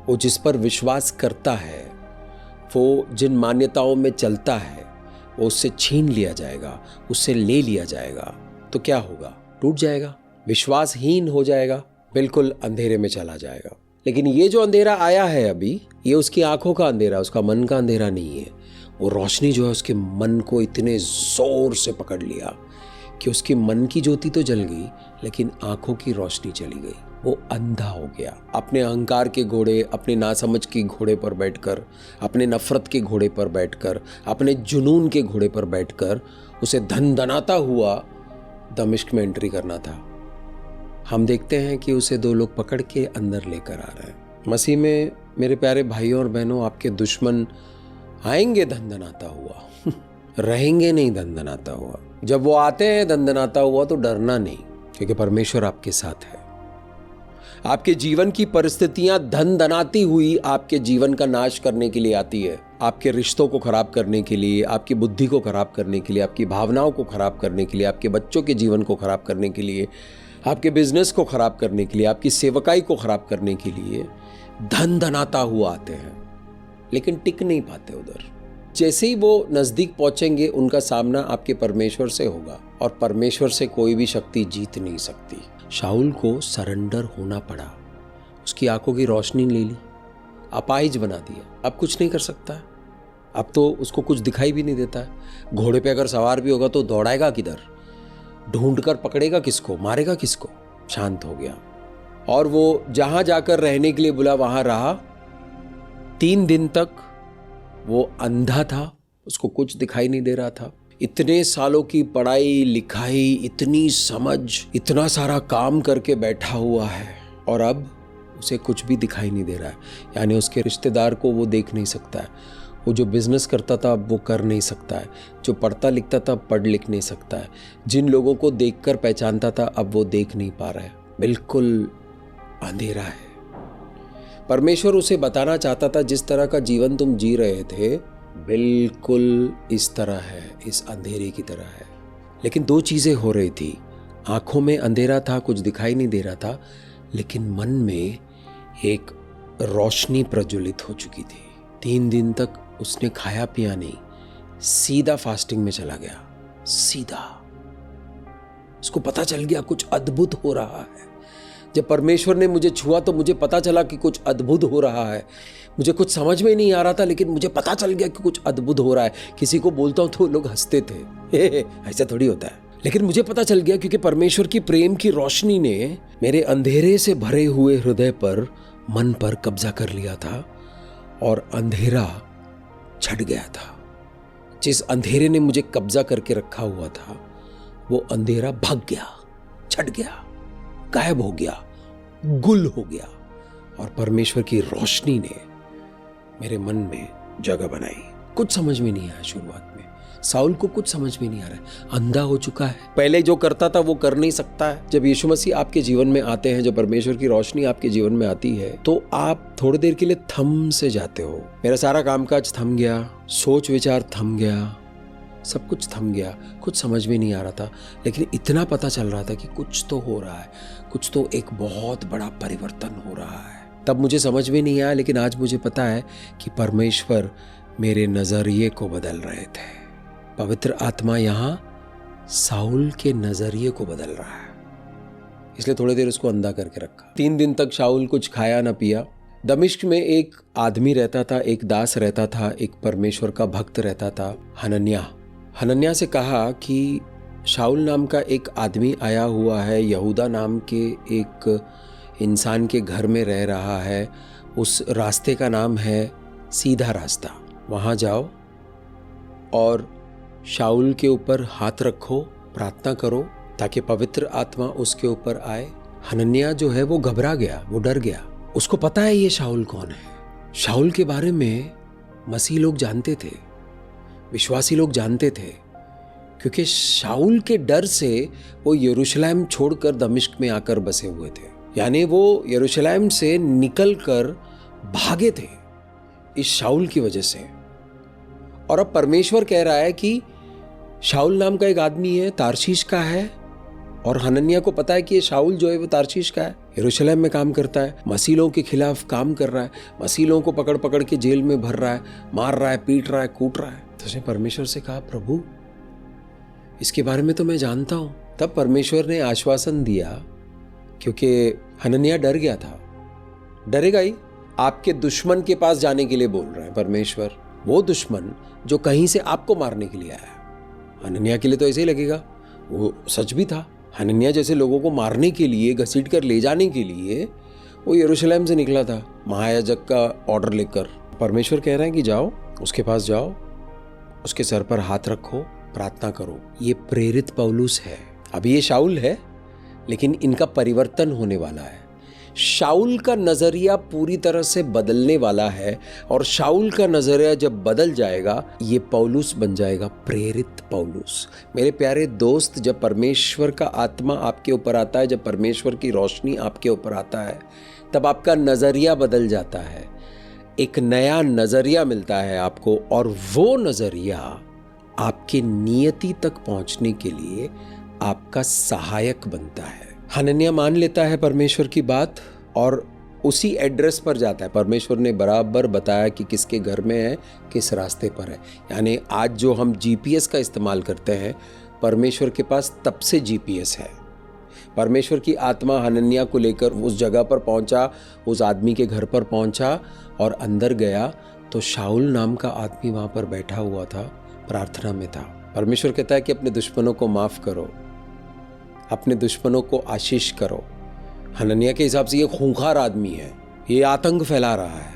वो जिस पर विश्वास करता है, वो जिन मान्यताओं में चलता है, वो उससे छीन लिया जाएगा, उससे ले लिया जाएगा, तो क्या होगा? टूट जाएगा, विश्वासहीन हो जाएगा, बिल्कुल अंधेरे में चला जाएगा। लेकिन ये जो अंधेरा आया है अभी, ये उसकी आंखों का अंधेरा, उसका मन का अंधेरा नहीं है। वो रोशनी जो है उसके मन को इतने जोर से पकड़ लिया कि उसके मन की ज्योति तो जल गई, लेकिन आंखों की रोशनी चली गई। वो अंधा हो गया। अपने अहंकार के घोड़े, अपने नासमझ के घोड़े पर बैठकर, अपने नफरत के घोड़े पर बैठकर, अपने जुनून के घोड़े पर बैठकर उसे धनधनाता हुआ दमिश्क में एंट्री करना था। हम देखते हैं कि उसे 2 लोग पकड़ के अंदर लेकर आ रहे हैं। मसीह में मेरे प्यारे भाइयों और बहनों, आपके दुश्मन आएंगे धनधनाता हुआ रहेंगे नहीं धनधनाता हुआ। जब वो आते हैं धनधनाता हुआ तो डरना नहीं, क्योंकि परमेश्वर आपके साथ है। आपके जीवन की परिस्थितियां धनधनाती हुई आपके जीवन का नाश करने के लिए आती है, आपके रिश्तों को खराब करने के लिए, आपकी बुद्धि को खराब करने के लिए, आपकी भावनाओं को खराब करने के लिए, आपके बच्चों के जीवन को खराब करने के लिए, आपके बिजनेस को खराब करने के लिए, आपकी सेवकाई को खराब करने के लिए धनधनाता हुआ आते हैं, लेकिन टिक नहीं पाते उधर। जैसे ही वो नजदीक पहुंचेंगे, उनका सामना आपके परमेश्वर से होगा, और परमेश्वर से कोई भी शक्ति जीत नहीं सकती। शाऊल को सरेंडर होना पड़ा, उसकी आंखों की रोशनी ले ली, अपाहिज बना दिया। अब कुछ नहीं कर सकता है, अब तो उसको कुछ दिखाई भी नहीं देता है। घोड़े पे अगर सवार भी होगा तो दौड़ाएगा किधर, ढूंढकर पकड़ेगा किसको, मारेगा किसको? शांत हो गया, और वो जहां जाकर रहने के लिए बोला वहां रहा। 3 दिन तक वो अंधा था, उसको कुछ दिखाई नहीं दे रहा था। इतने सालों की पढ़ाई लिखाई, इतनी समझ, इतना सारा काम करके बैठा हुआ है, और अब उसे कुछ भी दिखाई नहीं दे रहा है। यानी उसके रिश्तेदार को वो देख नहीं सकता है, वो जो बिजनेस करता था अब वो कर नहीं सकता है, जो पढ़ता लिखता था पढ़ लिख नहीं सकता है, जिन लोगों को देखकर पहचानता था अब वो देख नहीं पा रहा है, बिल्कुल अंधेरा है। परमेश्वर उसे बताना चाहता था, जिस तरह का जीवन तुम जी रहे थे बिल्कुल इस तरह है, इस अंधेरे की तरह है। लेकिन 2 चीजें हो रही थी, आंखों में अंधेरा था, कुछ दिखाई नहीं दे रहा था, लेकिन मन में एक रोशनी प्रज्वलित हो चुकी थी। 3 दिन तक उसने खाया पिया नहीं, सीधा फास्टिंग में चला गया। सीधा उसको पता चल गया कुछ अद्भुत हो रहा है। जब परमेश्वर ने मुझे छुआ तो मुझे पता चला कि कुछ अद्भुत हो रहा है। मुझे कुछ समझ में नहीं आ रहा था, लेकिन मुझे पता चल गया कि कुछ अद्भुत हो रहा है। किसी को बोलता हूं तो लोग हंसते थे, हे ऐसा थोड़ी होता है, लेकिन मुझे पता चल गया क्योंकि परमेश्वर की प्रेम की रोशनी ने मेरे अंधेरे से भरे हुए हृदय पर, मन पर कब्जा कर लिया था, और अंधेरा छट गया था। जिस अंधेरे ने मुझे कब्जा करके रखा हुआ था वो अंधेरा भाग गया, छट गया, गायब हो गया, गुल हो गया, और परमेश्वर की रोशनी ने मेरे मन में जगह बनाई। कुछ समझ में नहीं आया शुरुआत में, साउल को कुछ समझ में नहीं आ रहा है, अंधा हो चुका है, पहले जो करता था वो कर नहीं सकता है। जब यीशु मसीह आपके जीवन में आते हैं, जब परमेश्वर की रोशनी आपके जीवन में आती है, तो आप थोड़ी देर के लिए थम से जाते हो। मेरा सारा कामकाज थम गया, सोच विचार थम गया, सब कुछ थम गया, कुछ समझ में नहीं आ रहा था, लेकिन इतना पता चल रहा था कि कुछ तो हो रहा है, कुछ तो एक बहुत बड़ा परिवर्तन हो रहा है। तब मुझे समझ में नहीं आया, लेकिन आज मुझे पता है कि परमेश्वर मेरे नजरिए को बदल रहे थे। पवित्र आत्मा यहाँ साउल के नजरिए को बदल रहा है। इसलिए थोड़ी देर उसको अंधा करके रखा। 3 दिन तक शाऊल कुछ खाया न पिया। दमिश्क में एक आदमी रहता था, एक दास रहता था, एक परमेश्वर का भक्त रहता था, हनन्याह। हनन्याह से कहा कि शाऊल नाम का एक आदमी आया हुआ है, यहूदा नाम के एक इंसान के घर में रह रहा है, उस रास्ते का नाम है सीधा रास्ता। वहाँ जाओ और शाऊल के ऊपर हाथ रखो, प्रार्थना करो ताकि पवित्र आत्मा उसके ऊपर आए। हनन्याह जो है वो घबरा गया, वो डर गया। उसको पता है ये शाऊल कौन है। शाऊल के बारे में मसीह लोग जानते थे, विश्वासी लोग जानते थे, क्योंकि शाऊल के डर से वो यरूशलेम छोड़कर दमिश्क में आकर बसे हुए थे। यानी वो यरूशलेम से निकलकर भागे थे इस शाऊल की वजह से। और अब परमेश्वर कह रहा है कि शाऊल नाम का एक आदमी है, तारशीश का है, और हनन्याह को पता है कि ये शाऊल जो है वो तारशीश का है, यरूशलेम में काम करता है, मसीलों के खिलाफ काम कर रहा है, मसीलों को पकड़ पकड़ के जेल में भर रहा है, मार रहा है, पीट रहा है, कूट रहा है। तो उसने परमेश्वर से कहा, प्रभु इसके बारे में तो मैं जानता हूं। तब परमेश्वर ने आश्वासन दिया, क्योंकि हनन्याह डर गया था, डरेगा ही। आपके दुश्मन के पास जाने के लिए बोल रहा है परमेश्वर, वो दुश्मन जो कहीं से आपको मारने के लिए आया। हनन्याह के लिए तो ऐसे ही लगेगा, वो सच भी था। हनन्याह जैसे लोगों को मारने के लिए, घसीट कर ले जाने के लिए वो यरूशलेम से निकला था महायाजक का ऑर्डर लेकर। परमेश्वर कह रहे हैं कि जाओ, उसके पास जाओ, उसके सर पर हाथ रखो, प्रार्थना करो। ये प्रेरित पौलुस है। अभी ये शाऊल है, लेकिन इनका परिवर्तन होने वाला है। शाऊल का नजरिया पूरी तरह से बदलने वाला है, और शाऊल का नजरिया जब बदल जाएगा, ये पौलुस बन जाएगा, प्रेरित पौलुस। मेरे प्यारे दोस्त, जब परमेश्वर का आत्मा आपके ऊपर आता है, जब परमेश्वर की रोशनी आपके ऊपर आता है, तब आपका नजरिया बदल जाता है, एक नया नजरिया मिलता है आपको, और वो नजरिया आपके नियति तक पहुंचने के लिए आपका सहायक बनता है। हनन्याह मान लेता है परमेश्वर की बात और उसी एड्रेस पर जाता है। परमेश्वर ने बराबर बताया कि किसके घर में है, किस रास्ते पर है। यानी आज जो हम जीपीएस का इस्तेमाल करते हैं, परमेश्वर के पास तब से जीपीएस है। परमेश्वर की आत्मा हनन्याह को लेकर उस जगह पर पहुंचा, उस आदमी के घर पर पहुंचा और अंदर गया तो शाऊल नाम का आदमी वहां पर बैठा हुआ था, प्रार्थना में था। परमेश्वर कहता है कि अपने दुश्मनों को माफ करो, अपने दुश्मनों को आशीष करो। हनन्याह के हिसाब से ये खूंखार आदमी है, ये आतंक फैला रहा है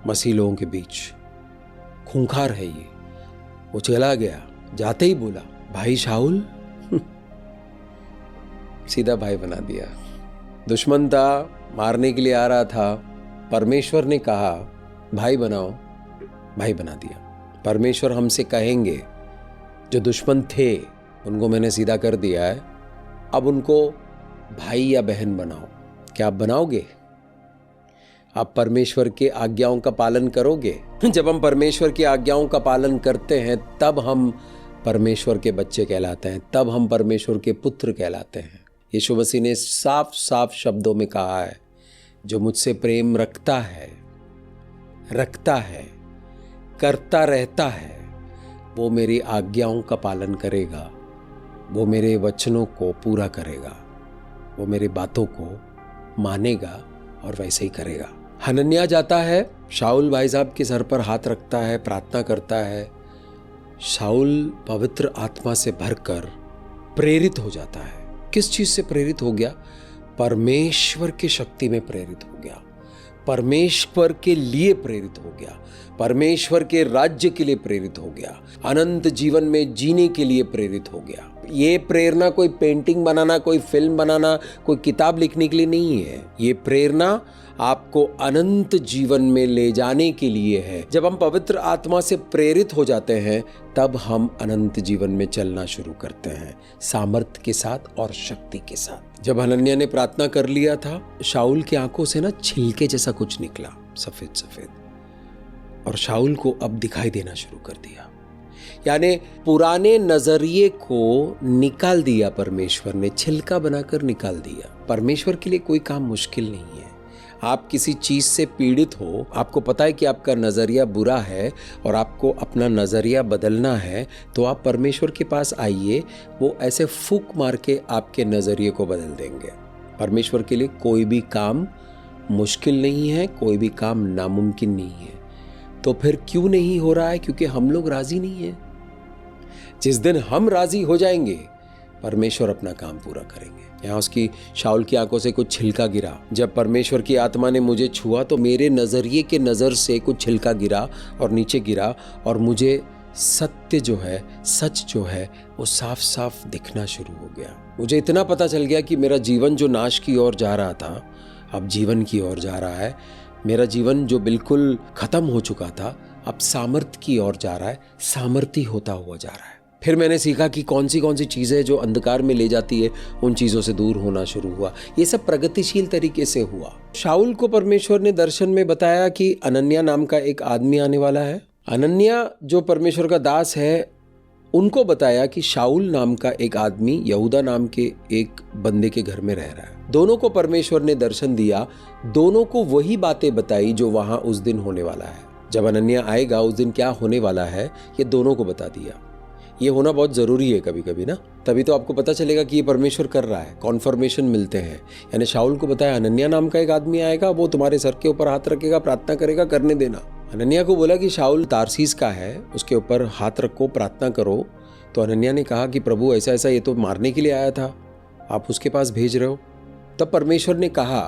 मसीह लोगों के बीच, खूंखार है ये। वो चला गया, जाते ही बोला, भाई शाऊल। सीधा भाई बना दिया। दुश्मन था, मारने के लिए आ रहा था, परमेश्वर ने कहा भाई बनाओ, भाई बना दिया। परमेश्वर हमसे कहेंगे जो दुश्मन थे उनको मैंने सीधा कर दिया है, अब उनको भाई या बहन बनाओ। क्या आप बनाओगे? आप परमेश्वर के आज्ञाओं का पालन करोगे? जब हम परमेश्वर की आज्ञाओं का पालन करते हैं, तब हम परमेश्वर के बच्चे कहलाते हैं, तब हम परमेश्वर के पुत्र कहलाते हैं। यीशु मसीह ने साफ साफ शब्दों में कहा है, जो मुझसे प्रेम रखता है, करता रहता है, वो मेरी आज्ञाओं का पालन करेगा, वो मेरे वचनों को पूरा करेगा, वो मेरी बातों को मानेगा और वैसे ही करेगा। हनन्याह जाता है, शाऊल भाई साहब के सर पर हाथ रखता है, प्रार्थना करता है। शाऊल पवित्र आत्मा से भरकर प्रेरित हो जाता है। किस चीज से प्रेरित हो गया? परमेश्वर की शक्ति में प्रेरित हो गया, परमेश्वर के लिए प्रेरित हो गया, परमेश्वर के राज्य के लिए प्रेरित हो गया, अनंत जीवन में जीने के लिए प्रेरित हो गया। ये प्रेरणा कोई पेंटिंग बनाना, कोई फिल्म बनाना, कोई किताब लिखने के लिए नहीं है। ये प्रेरणा आपको अनंत जीवन में ले जाने के लिए है। जब हम पवित्र आत्मा से प्रेरित हो जाते हैं, तब हम अनंत जीवन में चलना शुरू करते हैं, सामर्थ्य के साथ और शक्ति के साथ। जब हनन्याह ने प्रार्थना कर लिया था, शाऊल की आंखों से ना छिलके जैसा कुछ निकला, सफेद सफेद, और शाऊल को अब दिखाई देना शुरू कर दिया। यानी पुराने नजरिए को निकाल दिया परमेश्वर ने, छिलका बनाकर निकाल दिया। परमेश्वर के लिए कोई काम मुश्किल नहीं है। आप किसी चीज से पीड़ित हो, आपको पता है कि आपका नजरिया बुरा है और आपको अपना नजरिया बदलना है, तो आप परमेश्वर के पास आइए, वो ऐसे फूंक मार के आपके नजरिए को बदल देंगे। परमेश्वर के लिए कोई भी काम मुश्किल नहीं है, कोई भी काम नामुमकिन नहीं है। तो फिर क्यों नहीं हो रहा है? क्योंकि हम लोग राजी नहीं हैं। जिस दिन हम राजी हो जाएंगे, परमेश्वर अपना काम पूरा करेंगे। यहाँ उसकी शाऊल की आंखों से कुछ छिलका गिरा। जब परमेश्वर की आत्मा ने मुझे छुआ तो मेरे नजरिए के नजर से कुछ छिलका गिरा और नीचे गिरा, और मुझे सत्य जो है, सच जो है, वो साफ साफ दिखना शुरू हो गया। मुझे इतना पता चल गया कि मेरा जीवन जो नाश की ओर जा रहा था, अब जीवन की ओर जा रहा है। मेरा जीवन जो बिल्कुल खत्म हो चुका था, अब सामर्थ्य की ओर जा रहा है, सामर्थ्य होता हुआ जा रहा है। फिर मैंने सीखा कि कौन सी चीज़ें जो अंधकार में ले जाती है, उन चीज़ों से दूर होना शुरू हुआ। ये सब प्रगतिशील तरीके से हुआ। शाऊल को परमेश्वर ने दर्शन में बताया कि अनन्या नाम का एक आदमी आने वाला है। अनन्या जो परमेश्वर का दास है, उनको बताया कि शाऊल नाम का एक आदमी यहूदा नाम के एक बंदे के घर में रह रहा है। दोनों को परमेश्वर ने दर्शन दिया, दोनों को वही बातें बताई जो वहां उस दिन होने वाला है। जब अनन्या आएगा उस दिन क्या होने वाला है, ये दोनों को बता दिया। ये होना बहुत ज़रूरी है कभी कभी ना, तभी तो आपको पता चलेगा कि ये परमेश्वर कर रहा है। कॉन्फर्मेशन मिलते हैं। यानी शाऊल को बताया अनन्या नाम का एक आदमी आएगा, वो तुम्हारे सर के ऊपर हाथ रखेगा, प्रार्थना करेगा, करने देना। अनन्या को बोला कि शाऊल तारसीस का है, उसके ऊपर हाथ रखो, प्रार्थना करो। तो अनन्या ने कहा कि प्रभु ऐसा ऐसा, ये तो मारने के लिए आया था, आप उसके पास भेज रहे हो। तब परमेश्वर ने कहा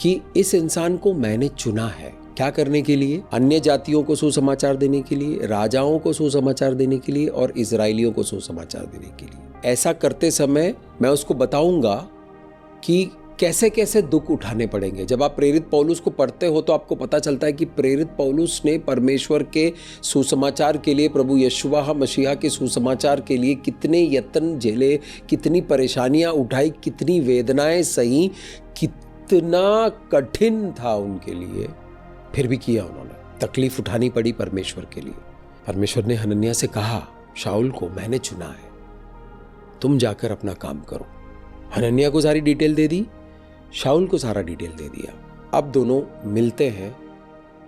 कि इस इंसान को मैंने चुना है। क्या करने के लिए? अन्य जातियों को सुसमाचार देने के लिए, राजाओं को सुसमाचार देने के लिए और इजरायलियों को सुसमाचार देने के लिए। ऐसा करते समय मैं उसको बताऊंगा कि कैसे कैसे दुख उठाने पड़ेंगे। जब आप प्रेरित पौलुस को पढ़ते हो तो आपको पता चलता है कि प्रेरित पौलुस ने परमेश्वर के सुसमाचार के लिए, प्रभु यशुआ मसीहा के सुसमाचार के लिए कितने यत्न झेले, कितनी परेशानियां उठाई, कितनी वेदनाएं सही, कितना कठिन था उनके लिए, फिर भी किया उन्होंने। तकलीफ उठानी पड़ी परमेश्वर के लिए। परमेश्वर ने हनन्याह से कहा, शाऊल को मैंने चुना है, तुम जाकर अपना काम करो। हनन्याह को सारी डिटेल दे दी, शाऊल को सारा डिटेल दे दिया। अब दोनों मिलते हैं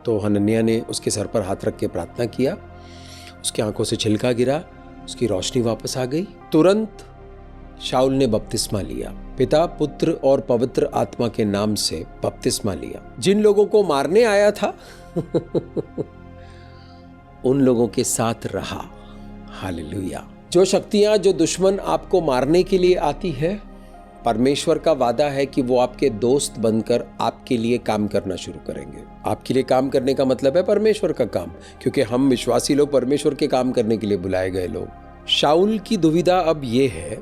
तो हनन्याह ने उसके सर पर हाथ रख के प्रार्थना किया, उसकी आंखों से छिलका गिरा, उसकी रोशनी वापस आ गई। तुरंत शाऊल ने बपतिस्मा लिया, पिता, पुत्र और पवित्र आत्मा के नाम से बपतिस्मा लिया। जिन लोगों को मारने आया था उन लोगों के साथ रहा। हालेलुया। जो शक्तियां, जो दुश्मन आपको मारने के लिए आती है, परमेश्वर का वादा है कि वो आपके दोस्त बनकर आपके लिए काम करना शुरू करेंगे। आपके लिए काम करने का मतलब है परमेश्वर का काम, क्योंकि हम विश्वासी लोग परमेश्वर के काम करने के लिए बुलाए गए लोग। शाऊल की दुविधा अब ये है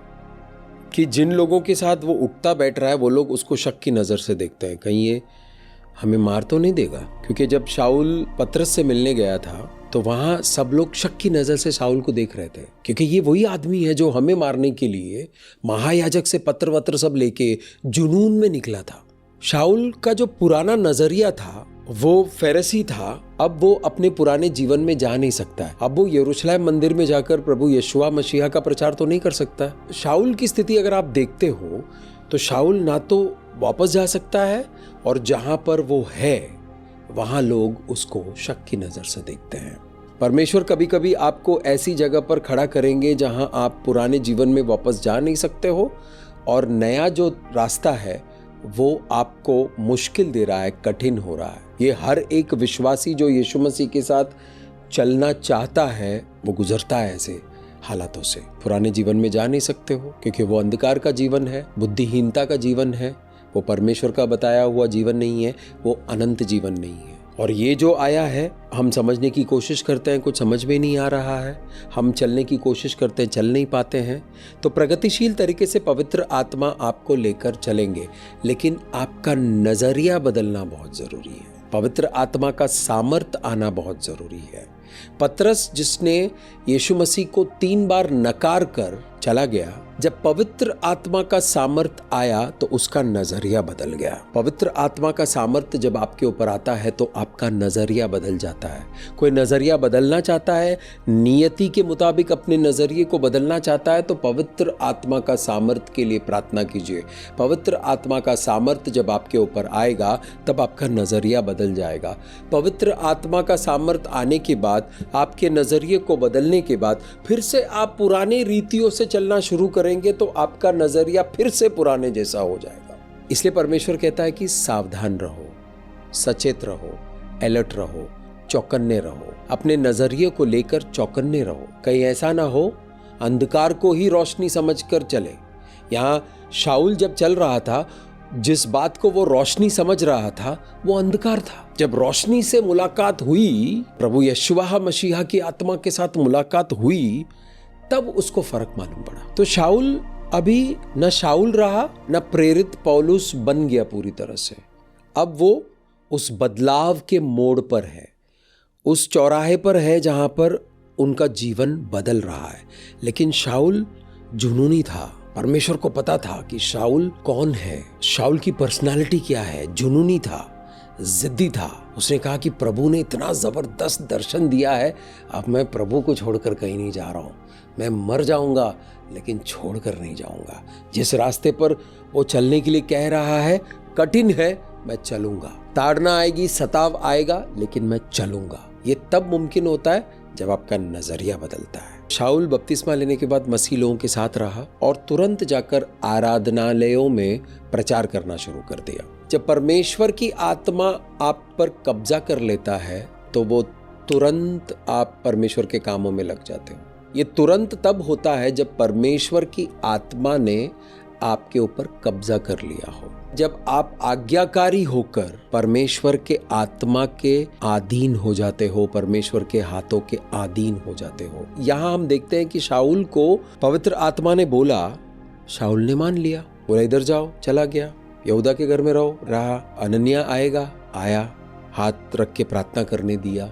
कि जिन लोगों के साथ वो उठता बैठ रहा है, वो लोग उसको शक की नज़र से देखते हैं, कहीं ये हमें मार तो नहीं देगा। क्योंकि जब शाऊल पतरस से मिलने गया था तो वहाँ सब लोग शक की नज़र से शाऊल को देख रहे थे, क्योंकि ये वही आदमी है जो हमें मारने के लिए महायाजक से पत्र वत्र सब लेके जुनून में निकला था। शाऊल का जो पुराना नज़रिया था वो फरीसी था, अब वो अपने पुराने जीवन में जा नहीं सकता है। अब वो यरूशलेम मंदिर में जाकर प्रभु यशुआ मसीहा का प्रचार तो नहीं कर सकता। शाऊल की स्थिति अगर आप देखते हो तो शाऊल ना तो वापस जा सकता है, और जहां पर वो है वहां लोग उसको शक की नजर से देखते हैं। परमेश्वर कभी कभी आपको ऐसी जगह पर खड़ा करेंगे जहां आप पुराने जीवन में वापस जा नहीं सकते हो, और नया जो रास्ता है वो आपको मुश्किल दे रहा है, कठिन हो रहा है। ये हर एक विश्वासी जो यीशु मसीह के साथ चलना चाहता है वो गुजरता है ऐसे हालातों से। पुराने जीवन में जा नहीं सकते हो क्योंकि वो अंधकार का जीवन है, बुद्धिहीनता का जीवन है, वो परमेश्वर का बताया हुआ जीवन नहीं है, वो अनंत जीवन नहीं है। और ये जो आया है, हम समझने की कोशिश करते हैं, कुछ समझ में नहीं आ रहा है, हम चलने की कोशिश करते हैं, चल नहीं पाते हैं। तो प्रगतिशील तरीके से पवित्र आत्मा आपको लेकर चलेंगे, लेकिन आपका नजरिया बदलना बहुत जरूरी है। पवित्र आत्मा का सामर्थ आना बहुत जरूरी है। पतरस, जिसने यीशु मसीह को 3 बार नकार कर चला गया, जब पवित्र आत्मा का सामर्थ आया तो उसका नजरिया बदल गया। पवित्र आत्मा का सामर्थ जब आपके ऊपर आता है तो आपका नजरिया बदल जाता है। कोई नजरिया बदलना चाहता है, नियति के मुताबिक अपने नजरिए को बदलना चाहता है, तो पवित्र आत्मा का सामर्थ के लिए प्रार्थना कीजिए। पवित्र आत्मा का सामर्थ जब आपके ऊपर आएगा तब आपका नजरिया बदल जाएगा। पवित्र आत्मा का सामर्थ आने के बाद, आपके नजरिए को बदलने के बाद, फिर से आप पुराने रीतियों से चलना शुरू करेंगे तो आपका नजरिया फिर से पुराने जैसा हो जाएगा। इसलिए परमेश्वर कहता है कि सावधान रहो, सचेत रहो, अलर्ट रहो, चौकन्ने रहो, अपने नजरिए को लेकर चौकन्ने रहो। कहीं ऐसा ना हो अंधकार को ही रोशनी समझकर चले। यहाँ शाऊल जब चल रहा था, जिस बात को वो रोशनी समझ रहा था वो अंधकार था। जब रोशनी से मुलाकात हुई, प्रभु यशुआ मसीहा की आत्मा के साथ मुलाकात हुई, तब उसको फर्क मालूम पड़ा। तो शाऊल अभी न शाऊल रहा, न प्रेरित पौलुस बन गया पूरी तरह से। अब वो उस बदलाव के मोड़ पर है, उस चौराहे पर है जहां पर उनका जीवन बदल रहा है। लेकिन शाऊल जुनूनी था। परमेश्वर को पता था कि शाऊल कौन है, शाऊल की पर्सनालिटी क्या है। जुनूनी था, जिद्दी था। उसने कहा कि प्रभु ने इतना जबरदस्त दर्शन दिया है, अब मैं प्रभु को छोड़कर कहीं नहीं जा रहा हूं। मैं मर जाऊंगा लेकिन छोड़कर नहीं जाऊंगा। जिस रास्ते पर वो चलने के लिए कह रहा है कठिन है, मैं चलूंगा। ताड़ना आएगी, सताव आएगा, लेकिन मैं चलूंगा। ये तब मुमकिन होता है जब आपका नजरिया बदलता है। शाऊल बपतिस्मा लेने के बाद मसीह लोगों के साथ रहा और तुरंत जाकर आराधनालयों में प्रचार करना शुरू कर दिया। जब परमेश्वर की आत्मा आप पर कब्जा कर लेता है तो वो तुरंत आप परमेश्वर के कामों में लग जाते हो। ये तुरंत तब होता है जब परमेश्वर की आत्मा ने आपके ऊपर कब्जा कर लिया हो। जब आप आज्ञाकारी होकर परमेश्वर के आत्मा के अधीन हो जाते हो, परमेश्वर के हाथों के अधीन हो जाते हो। यहाँ हम देखते हैं कि शाऊल को पवित्र आत्मा ने बोला, शाऊल ने मान लिया, बोला इधर जाओ, चला गया। यहूदा के घर में रहो, रहा। अनन्या आएगा, आया, हाथ रख के प्रार्थना करने दिया।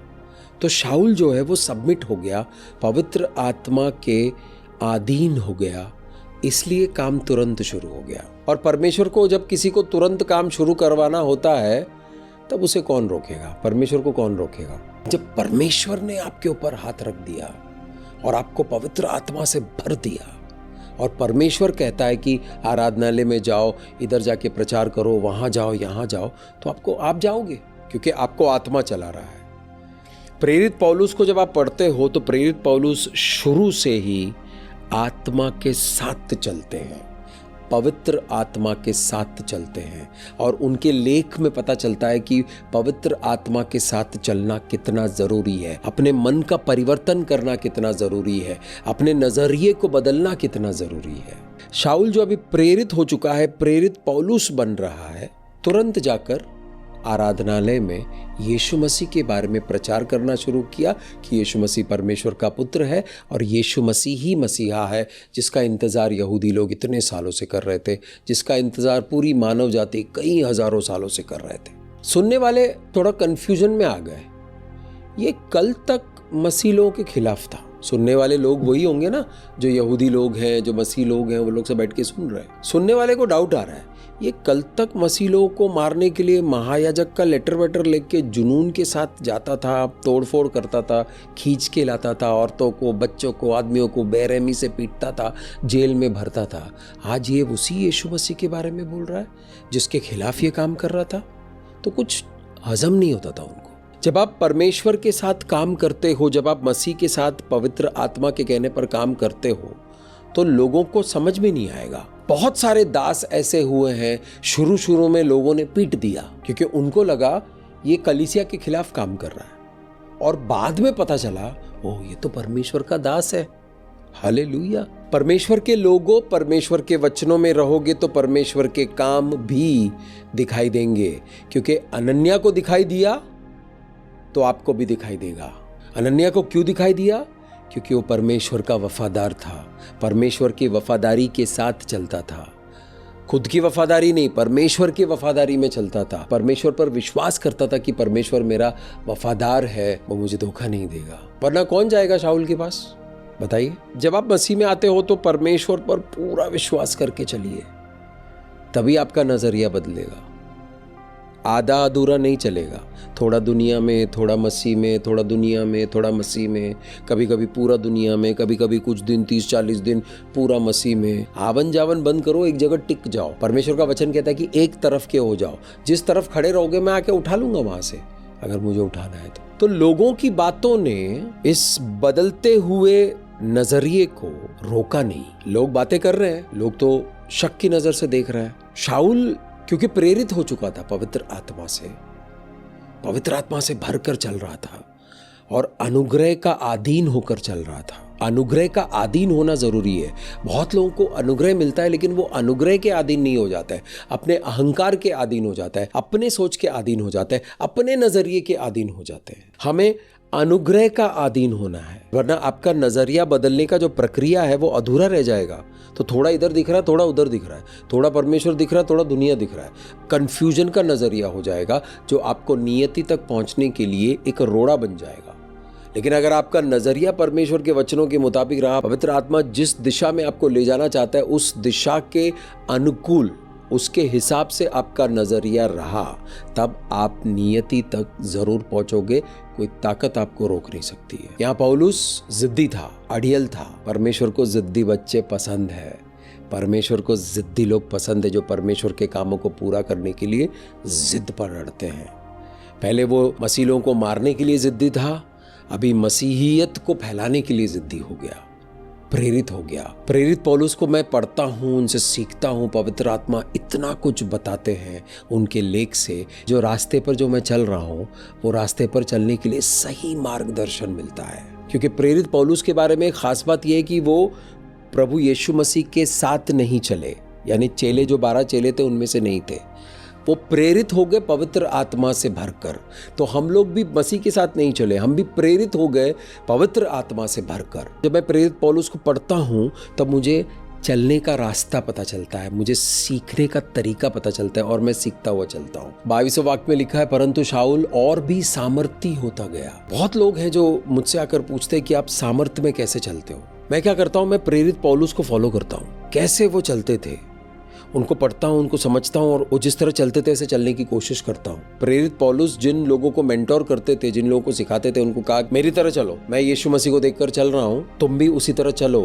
तो शाऊल जो है वो सबमिट हो गया, पवित्र आत्मा के अधीन हो गया, इसलिए काम तुरंत शुरू हो गया। और परमेश्वर को जब किसी को तुरंत काम शुरू करवाना होता है तब उसे कौन रोकेगा? परमेश्वर को कौन रोकेगा? जब परमेश्वर ने आपके ऊपर हाथ रख दिया और आपको पवित्र आत्मा से भर दिया और परमेश्वर कहता है कि आराधनालय में जाओ, इधर जाके प्रचार करो, वहां जाओ, यहां जाओ, तो आप जाओगे, क्योंकि आपको आत्मा चला रहा है। प्रेरित पौलुस को जब आप पढ़ते हो तो प्रेरित पौलुस शुरू से ही आत्मा के साथ चलते हैं, पवित्र आत्मा के साथ चलते हैं। और उनके लेख में पता चलता है कि पवित्र आत्मा के साथ चलना कितना जरूरी है, अपने मन का परिवर्तन करना कितना जरूरी है, अपने नजरिए को बदलना कितना जरूरी है। शाऊल जो अभी प्रेरित हो चुका है, प्रेरित पौलुस बन रहा है, तुरंत जाकर आराधनालय में यीशु मसीह के बारे में प्रचार करना शुरू किया कि यीशु मसीह परमेश्वर का पुत्र है और यीशु मसीह ही मसीहा है, जिसका इंतज़ार यहूदी लोग इतने सालों से कर रहे थे, जिसका इंतज़ार पूरी मानव जाति कई हज़ारों सालों से कर रहे थे। सुनने वाले थोड़ा कन्फ्यूजन में आ गए। ये कल तक मसीह लोगों के खिलाफ था। सुनने वाले लोग वही होंगे ना जो यहूदी लोग हैं, जो मसीह लोग हैं, वो लोग से बैठ के सुन रहे हैं। सुनने वाले को डाउट आ रहा है, ये कल तक मसीह लोगों को मारने के लिए महायाजक का लेटर वेटर लेके जुनून के साथ जाता था, तोड़फोड़ करता था, खींच के लाता था, औरतों को, बच्चों को, आदमियों को बेरहमी से पीटता था, जेल में भरता था। आज ये उसी यीशु मसीह के बारे में बोल रहा है जिसके खिलाफ ये काम कर रहा था। तो कुछ हजम नहीं होता था उनको। जब आप परमेश्वर के साथ काम करते हो, जब आप मसीह के साथ पवित्र आत्मा के कहने पर काम करते हो, तो लोगों को समझ में नहीं आएगा। बहुत सारे दास ऐसे हुए हैं, शुरू में लोगों ने पीट दिया क्योंकि उनको लगा ये कलीसिया के खिलाफ काम कर रहा है, और बाद में पता चला ओह ये तो परमेश्वर का दास है। हालेलुया। परमेश्वर के लोगों, परमेश्वर के वचनों में रहोगे तो परमेश्वर के काम भी दिखाई देंगे, क्योंकि अनन्या को दिखाई दिया तो आपको भी दिखाई देगा। अनन्या को क्यों दिखाई दिया? क्योंकि वो परमेश्वर का वफादार था, परमेश्वर की वफादारी के साथ चलता था। खुद की वफादारी नहीं, परमेश्वर की वफादारी में चलता था। परमेश्वर पर विश्वास करता था कि परमेश्वर मेरा वफादार है, वो मुझे धोखा नहीं देगा। वरना कौन जाएगा शाऊल के पास? बताइए। जब आप मसीह में आते हो तो परमेश्वर पर पूरा विश्वास करके चलिए, तभी आपका नजरिया बदलेगा। आधा अधूरा नहीं चलेगा। थोड़ा दुनिया में, थोड़ा मसीह में, थोड़ा दुनिया में, थोड़ा मसीह में, कभी कभी पूरा दुनिया में, कभी कभी कुछ दिन 30-40 दिन पूरा मसीह में। आवन जावन बंद करो, एक जगह टिक जाओ। परमेश्वर का वचन कहता है कि एक तरफ के हो जाओ। जिस तरफ खड़े रहोगे मैं आके उठा लूंगा वहां से, अगर मुझे उठाना है तो लोगों की बातों ने इस बदलते हुए नजरिए को रोका नहीं। लोग बातें कर रहे हैं, लोग तो शक की नजर से देख रहे हैं। शाऊल क्योंकि प्रेरित हो चुका था पवित्र आत्मा से भरकर चल रहा था और अनुग्रह का अधीन होकर चल रहा था। अनुग्रह का अधीन होना जरूरी है। बहुत लोगों को अनुग्रह मिलता है लेकिन वो अनुग्रह के अधीन नहीं हो जाता है, अपने अहंकार के अधीन हो जाता है, अपने सोच के अधीन हो जाता है, अपने नजरिए के अधीन हो जाते हैं। हमें अनुग्रह का अधीन होना है, वरना आपका नजरिया बदलने का जो प्रक्रिया है वो अधूरा रह जाएगा। तो थोड़ा इधर दिख रहा है, थोड़ा उधर दिख रहा है, थोड़ा परमेश्वर दिख रहा है, थोड़ा दुनिया दिख रहा है। कंफ्यूजन का नजरिया हो जाएगा जो आपको नियति तक पहुंचने के लिए एक रोड़ा बन जाएगा। लेकिन अगर आपका नजरिया परमेश्वर के वचनों के मुताबिक रहा, पवित्र आत्मा जिस दिशा में आपको ले जाना चाहता है उस दिशा के अनुकूल, उसके हिसाब से आपका नजरिया रहा, तब आप नियति तक जरूर पहुंचोगे। कोई ताकत आपको रोक नहीं सकती है। यहाँ पौलुस जिद्दी था, अड़ियल था। परमेश्वर को जिद्दी बच्चे पसंद है। परमेश्वर को जिद्दी लोग पसंद है जो परमेश्वर के कामों को पूरा करने के लिए जिद पर अड़ते हैं। पहले वो मसीहों को मारने के लिए जिद्दी था, अभी मसीहियत को फैलाने के लिए जिद्दी हो गया, प्रेरित हो गया। प्रेरित पौलुस को मैं पढ़ता हूँ, उनसे सीखता हूँ। पवित्र आत्मा इतना कुछ बताते हैं उनके लेख से, जो रास्ते पर जो मैं चल रहा हूँ वो रास्ते पर चलने के लिए सही मार्गदर्शन मिलता है। क्योंकि प्रेरित पौलुस के बारे में खास बात यह है कि वो प्रभु यीशु मसीह के साथ नहीं चले, यानी चेले जो 12 चेले थे उनमें से नहीं थे। वो प्रेरित हो गए पवित्र आत्मा से भरकर। तो हम लोग भी मसीह के साथ नहीं चले, हम भी प्रेरित हो गए पवित्र आत्मा से भरकर। जब मैं प्रेरित पौलुस को पढ़ता हूँ तब मुझे चलने का रास्ता पता चलता है, मुझे सीखने का तरीका पता चलता है और मैं सीखता हुआ चलता हूँ। 22वें वाक्य में लिखा है, परंतु शाऊल और भी सामर्थी होता गया। बहुत लोग हैं जो मुझसे आकर पूछते हैं कि आप सामर्थ्य में कैसे चलते हो। मैं क्या करता हूँ, मैं प्रेरित पौलुस को फॉलो करता हूँ, कैसे वो चलते थे उनको पढ़ता हूँ, उनको समझता हूँ और वो जिस तरह चलते थे ऐसे चलने की कोशिश करता हूँ। प्रेरित पौलुस जिन लोगों को मेंटोर करते थे, जिन लोगों को सिखाते थे, उनको कहा मेरी तरह चलो, मैं यीशु मसीह को देखकर चल रहा हूँ, तुम भी उसी तरह चलो,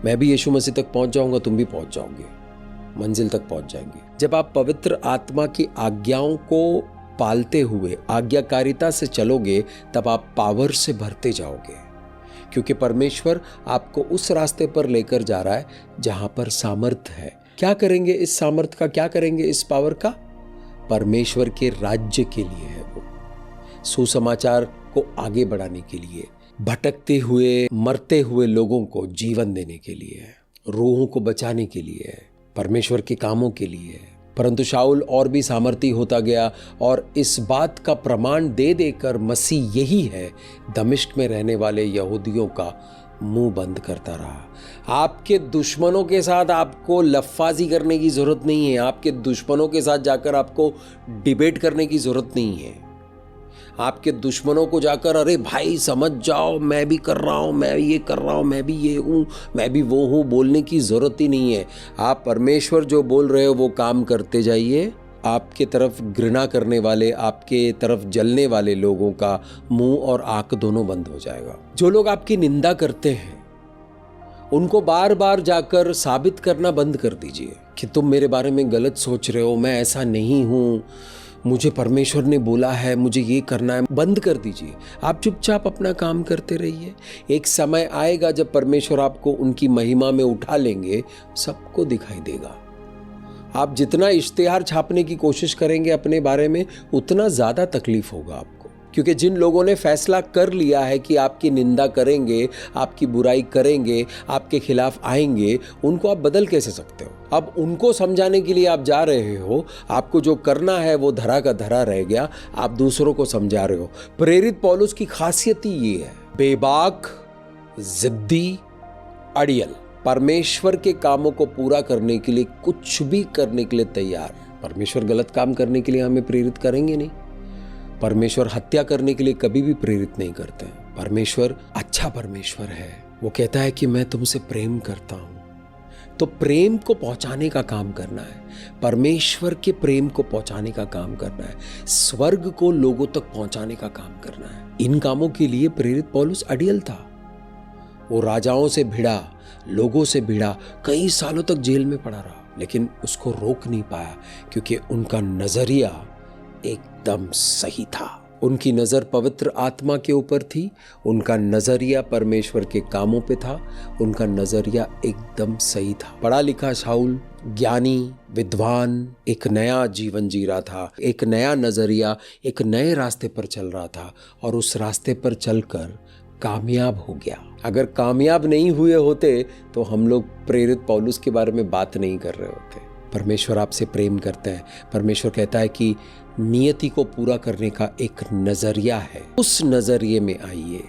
मैं भी यीशु मसीह तक पहुंच जाऊंगा, तुम भी पहुंच जाओगे, मंजिल तक पहुंच जाएंगे। जब आप पवित्र आत्मा की आज्ञाओं को पालते हुए आज्ञाकारिता से चलोगे तब आप पावर से भरते जाओगे, क्योंकि परमेश्वर आपको उस रास्ते पर लेकर जा रहा है जहां पर सामर्थ है। क्या करेंगे इस सामर्थ का, क्या करेंगे इस पावर का? परमेश्वर के राज्य के लिए है वो, सुसमाचार को आगे बढ़ाने के लिए, भटकते हुए मरते हुए लोगों को जीवन देने के लिए, रूहों को बचाने के लिए, परमेश्वर के कामों के लिए। परंतु शाऊल और भी सामर्थी होता गया और इस बात का प्रमाण दे देकर मसीह यही है दमिश्क में रहने वाले यहूदियों का मुंह बंद करता रहा। आपके दुश्मनों के साथ आपको लफ्फाजी करने की जरूरत नहीं है, आपके दुश्मनों के साथ जाकर आपको डिबेट करने की जरूरत नहीं है। आपके दुश्मनों को जाकर अरे भाई समझ जाओ, मैं भी कर रहा हूं, मैं ये कर रहा हूं, मैं भी ये हूं, मैं भी वो हूं, बोलने की जरूरत ही नहीं है। आप परमेश्वर जो बोल रहे हो वो काम करते जाइए। आपके तरफ घृणा करने वाले, आपके तरफ जलने वाले लोगों का मुंह और आंख दोनों बंद हो जाएगा। जो लोग आपकी निंदा करते हैं उनको बार बार जाकर साबित करना बंद कर दीजिए कि तुम मेरे बारे में गलत सोच रहे हो, मैं ऐसा नहीं हूं, मुझे परमेश्वर ने बोला है, मुझे ये करना है। बंद कर दीजिए, आप चुपचाप अपना काम करते रहिए। एक समय आएगा जब परमेश्वर आपको उनकी महिमा में उठा लेंगे, सबको दिखाई देगा। आप जितना इश्तिहार छापने की कोशिश करेंगे अपने बारे में, उतना ज़्यादा तकलीफ होगा आपको, क्योंकि जिन लोगों ने फैसला कर लिया है कि आपकी निंदा करेंगे, आपकी बुराई करेंगे, आपके खिलाफ आएंगे, उनको आप बदल कैसे सकते हो? अब उनको समझाने के लिए आप जा रहे हो, आपको जो करना है वो धरा का धरा रह गया, आप दूसरों को समझा रहे हो। प्रेरित पौलुस की खासियत ही ये है, बेबाक, जिद्दी, अड़ियल, परमेश्वर के कामों को पूरा करने के लिए कुछ भी करने के लिए तैयार। परमेश्वर गलत काम करने के लिए हमें प्रेरित करेंगे नहीं, परमेश्वर हत्या करने के लिए कभी भी प्रेरित नहीं करते। परमेश्वर अच्छा परमेश्वर है, वो कहता है कि मैं तुमसे प्रेम करता हूं, तो प्रेम को पहुंचाने का काम करना है, परमेश्वर के प्रेम को पहुंचाने का काम करना है, स्वर्ग को लोगों तक पहुंचाने का काम करना है। इन कामों के लिए प्रेरित पौलुस अड़ियल था। वो राजाओं से भिड़ा, लोगों से भिड़ा, कई सालों तक जेल में पड़ा रहा, लेकिन उसको रोक नहीं पाया क्योंकि उनका नजरिया एकदम सही था। उनकी नज़र पवित्र आत्मा के ऊपर थी, उनका नज़रिया परमेश्वर के कामों पे था, उनका नज़रिया एकदम सही था। पढ़ा लिखा शाऊल, ज्ञानी, विद्वान, एक नया जीवन जी रहा था, एक नया नज़रिया, एक नए रास्ते पर चल रहा था और उस रास्ते पर चलकर कामयाब हो गया। अगर कामयाब नहीं हुए होते तो हम लोग प्रेरित पौलुस के बारे में बात नहीं कर रहे होते। परमेश्वर आपसे प्रेम करता है। परमेश्वर कहता है कि नियति को पूरा करने का एक नज़रिया है, उस नज़रिए में आइए,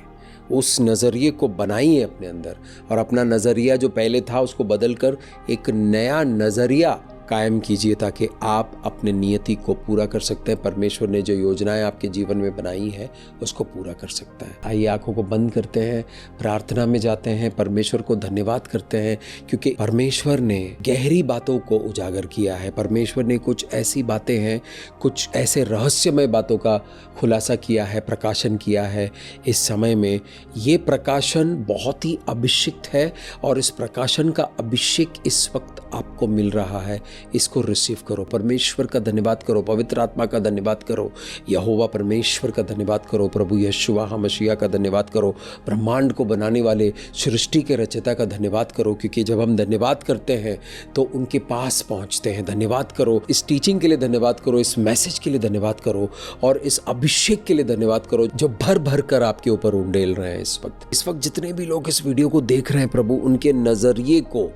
उस नज़रिए को बनाइए अपने अंदर और अपना नज़रिया जो पहले था उसको बदलकर एक नया नज़रिया कायम कीजिए ताकि आप अपने नियति को पूरा कर सकते हैं। परमेश्वर ने जो योजनाएं आपके जीवन में बनाई है उसको पूरा कर सकता है। आइए आंखों को बंद करते हैं, प्रार्थना में जाते हैं, परमेश्वर को धन्यवाद करते हैं क्योंकि परमेश्वर ने गहरी बातों को उजागर किया है। परमेश्वर ने कुछ ऐसी बातें हैं, कुछ ऐसे रहस्यमय बातों का खुलासा किया है, प्रकाशन किया है। इस समय में ये प्रकाशन बहुत ही अभिषिक्त है और इस प्रकाशन का अभिषेक इस वक्त आपको मिल रहा है। इसको रिसीव करो, परमेश्वर का धन्यवाद करो, पवित्र आत्मा का धन्यवाद करो, यहोवा परमेश्वर का धन्यवाद करो, प्रभु यहोशुआ मसीहा का धन्यवाद करो, ब्रह्मांड को बनाने वाले सृष्टि के रचयिता का धन्यवाद करो क्योंकि जब हम धन्यवाद करते हैं तो उनके पास पहुंचते हैं। धन्यवाद करो, इस टीचिंग के लिए धन्यवाद करो, इस मैसेज के लिए धन्यवाद करो और इस अभिषेक के लिए धन्यवाद करो जो भर भर कर आपके ऊपर उंडेल रहे हैं। इस वक्त जितने भी लोग इस वीडियो को देख रहे हैं प्रभु, उनके नजरिए को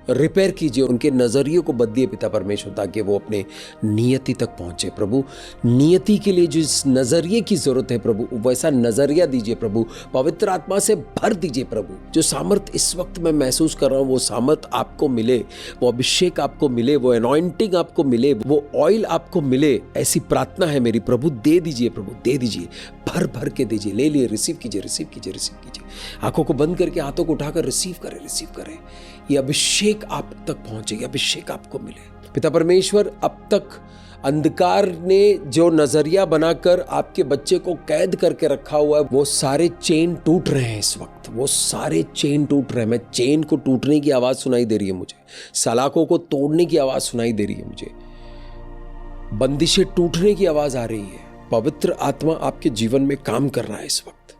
रिपेयर कीजिए, उनके नज़रिए को बदलिए पिता परमेश्वर ताकि वो अपने नियति तक पहुँचे। प्रभु नियति के लिए जिस नज़रिए की ज़रूरत है प्रभु वैसा नज़रिया दीजिए प्रभु, पवित्र आत्मा से भर दीजिए प्रभु। जो सामर्थ इस वक्त मैं महसूस कर रहा हूँ वो सामर्थ आपको मिले, वो अभिषेक आपको मिले, वो अनॉइंटिंग आपको मिले, वो ऑयल आपको मिले, ऐसी प्रार्थना है मेरी। प्रभु दे दीजिए, प्रभु दे दीजिए, भर भर के दीजिए। ले लिए, रिसीव कीजिए, रिसीव कीजिए, रिसीव कीजिए। आंखों को बंद करके हाथों को उठाकर रिसीव करें, रिसीव करें। ये अभिषेक आप तक पहुंचे, ये अभिषेक आपको मिले। पिता परमेश्वर, अब तक अंधकार ने जो नजरिया बनाकर आपके बच्चे को कैद करके रखा हुआ है वो सारे चेन टूट रहे हैं। इस वक्त वो सारे चेन टूट रहे हैं। मैं चेन को टूटने की आवाज सुनाई दे रही है मुझे, सलाखों को तोड़ने की आवाज सुनाई दे रही है मुझे, बंदिशें टूटने की आवाज आ रही है। पवित्र आत्मा आपके जीवन में काम कर रहा है इस वक्त।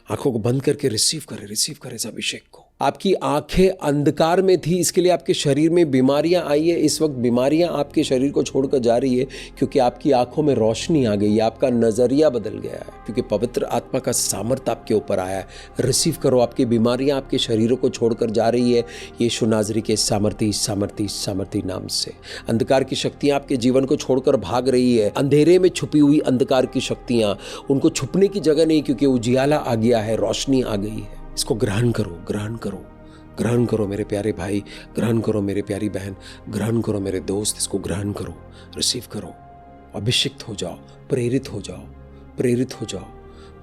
आंखों को बंद करके रिसीव करें इस अभिषेक को। आपकी आंखें अंधकार में थी, इसके लिए आपके शरीर में बीमारियां आई है। इस वक्त बीमारियां आपके शरीर को छोड़कर जा रही है क्योंकि आपकी आंखों में रोशनी आ गई है, आपका नजरिया बदल गया है क्योंकि पवित्र आत्मा का सामर्थ आपके ऊपर आया है। रिसीव करो, आपकी बीमारियां आपके शरीरों को छोड़कर जा रही है यीशु नाज़री के सामर्थी नाम से। अंधकार की शक्तियां आपके जीवन को छोड़कर भाग रही है। अंधेरे में छुपी हुई अंधकार की शक्तियां, उनको छुपने की जगह नहीं क्योंकि उजियाला आ गया है, रोशनी आ गई है। इसको ग्रहण करो, ग्रहण करो, ग्रहण करो मेरे प्यारे भाई, ग्रहण करो मेरे प्यारी बहन, ग्रहण करो मेरे दोस्त। इसको ग्रहण करो, रिसीव करो, अभिषिक्त हो जाओ, प्रेरित हो जाओ, प्रेरित हो जाओ,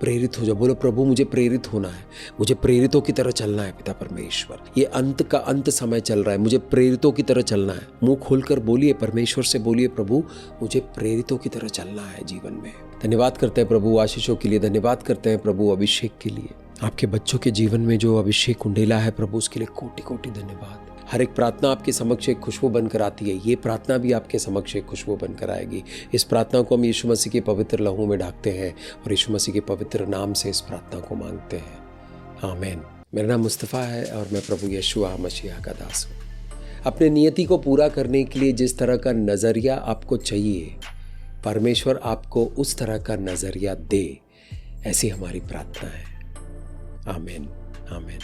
प्रेरित हो जाओ। बोलो प्रभु मुझे प्रेरित होना है, मुझे प्रेरितों की तरह चलना है पिता परमेश्वर। ये अंत का अंत समय चल रहा है, मुझे प्रेरितों की तरह चलना है। मुंह खोलकर बोलिए, परमेश्वर से बोलिए, प्रभु मुझे प्रेरितों की तरह चलना है जीवन में। धन्यवाद करते हैं प्रभु आशीषों के लिए, धन्यवाद करते हैं प्रभु अभिषेक के लिए। आपके बच्चों के जीवन में जो अभिषेक उंडेला है प्रभु उसके लिए कोटि कोटि धन्यवाद। हर एक प्रार्थना आपके समक्ष एक खुशबू बनकर आती है, ये प्रार्थना भी आपके समक्ष एक खुशबू बनकर आएगी। इस प्रार्थना को हम यीशु मसीह के पवित्र लहू में ढाकते हैं और यीशु मसीह के पवित्र नाम से इस प्रार्थना को मांगते हैं, आमीन। मेरा नाम मुस्तफ़ा है और मैं प्रभु यहोशुआ मसीहा का दास हूँ। अपने नियति को पूरा करने के लिए जिस तरह का नज़रिया आपको चाहिए परमेश्वर आपको उस तरह का नज़रिया दे, ऐसी हमारी प्रार्थना है। आमीन, आमीन।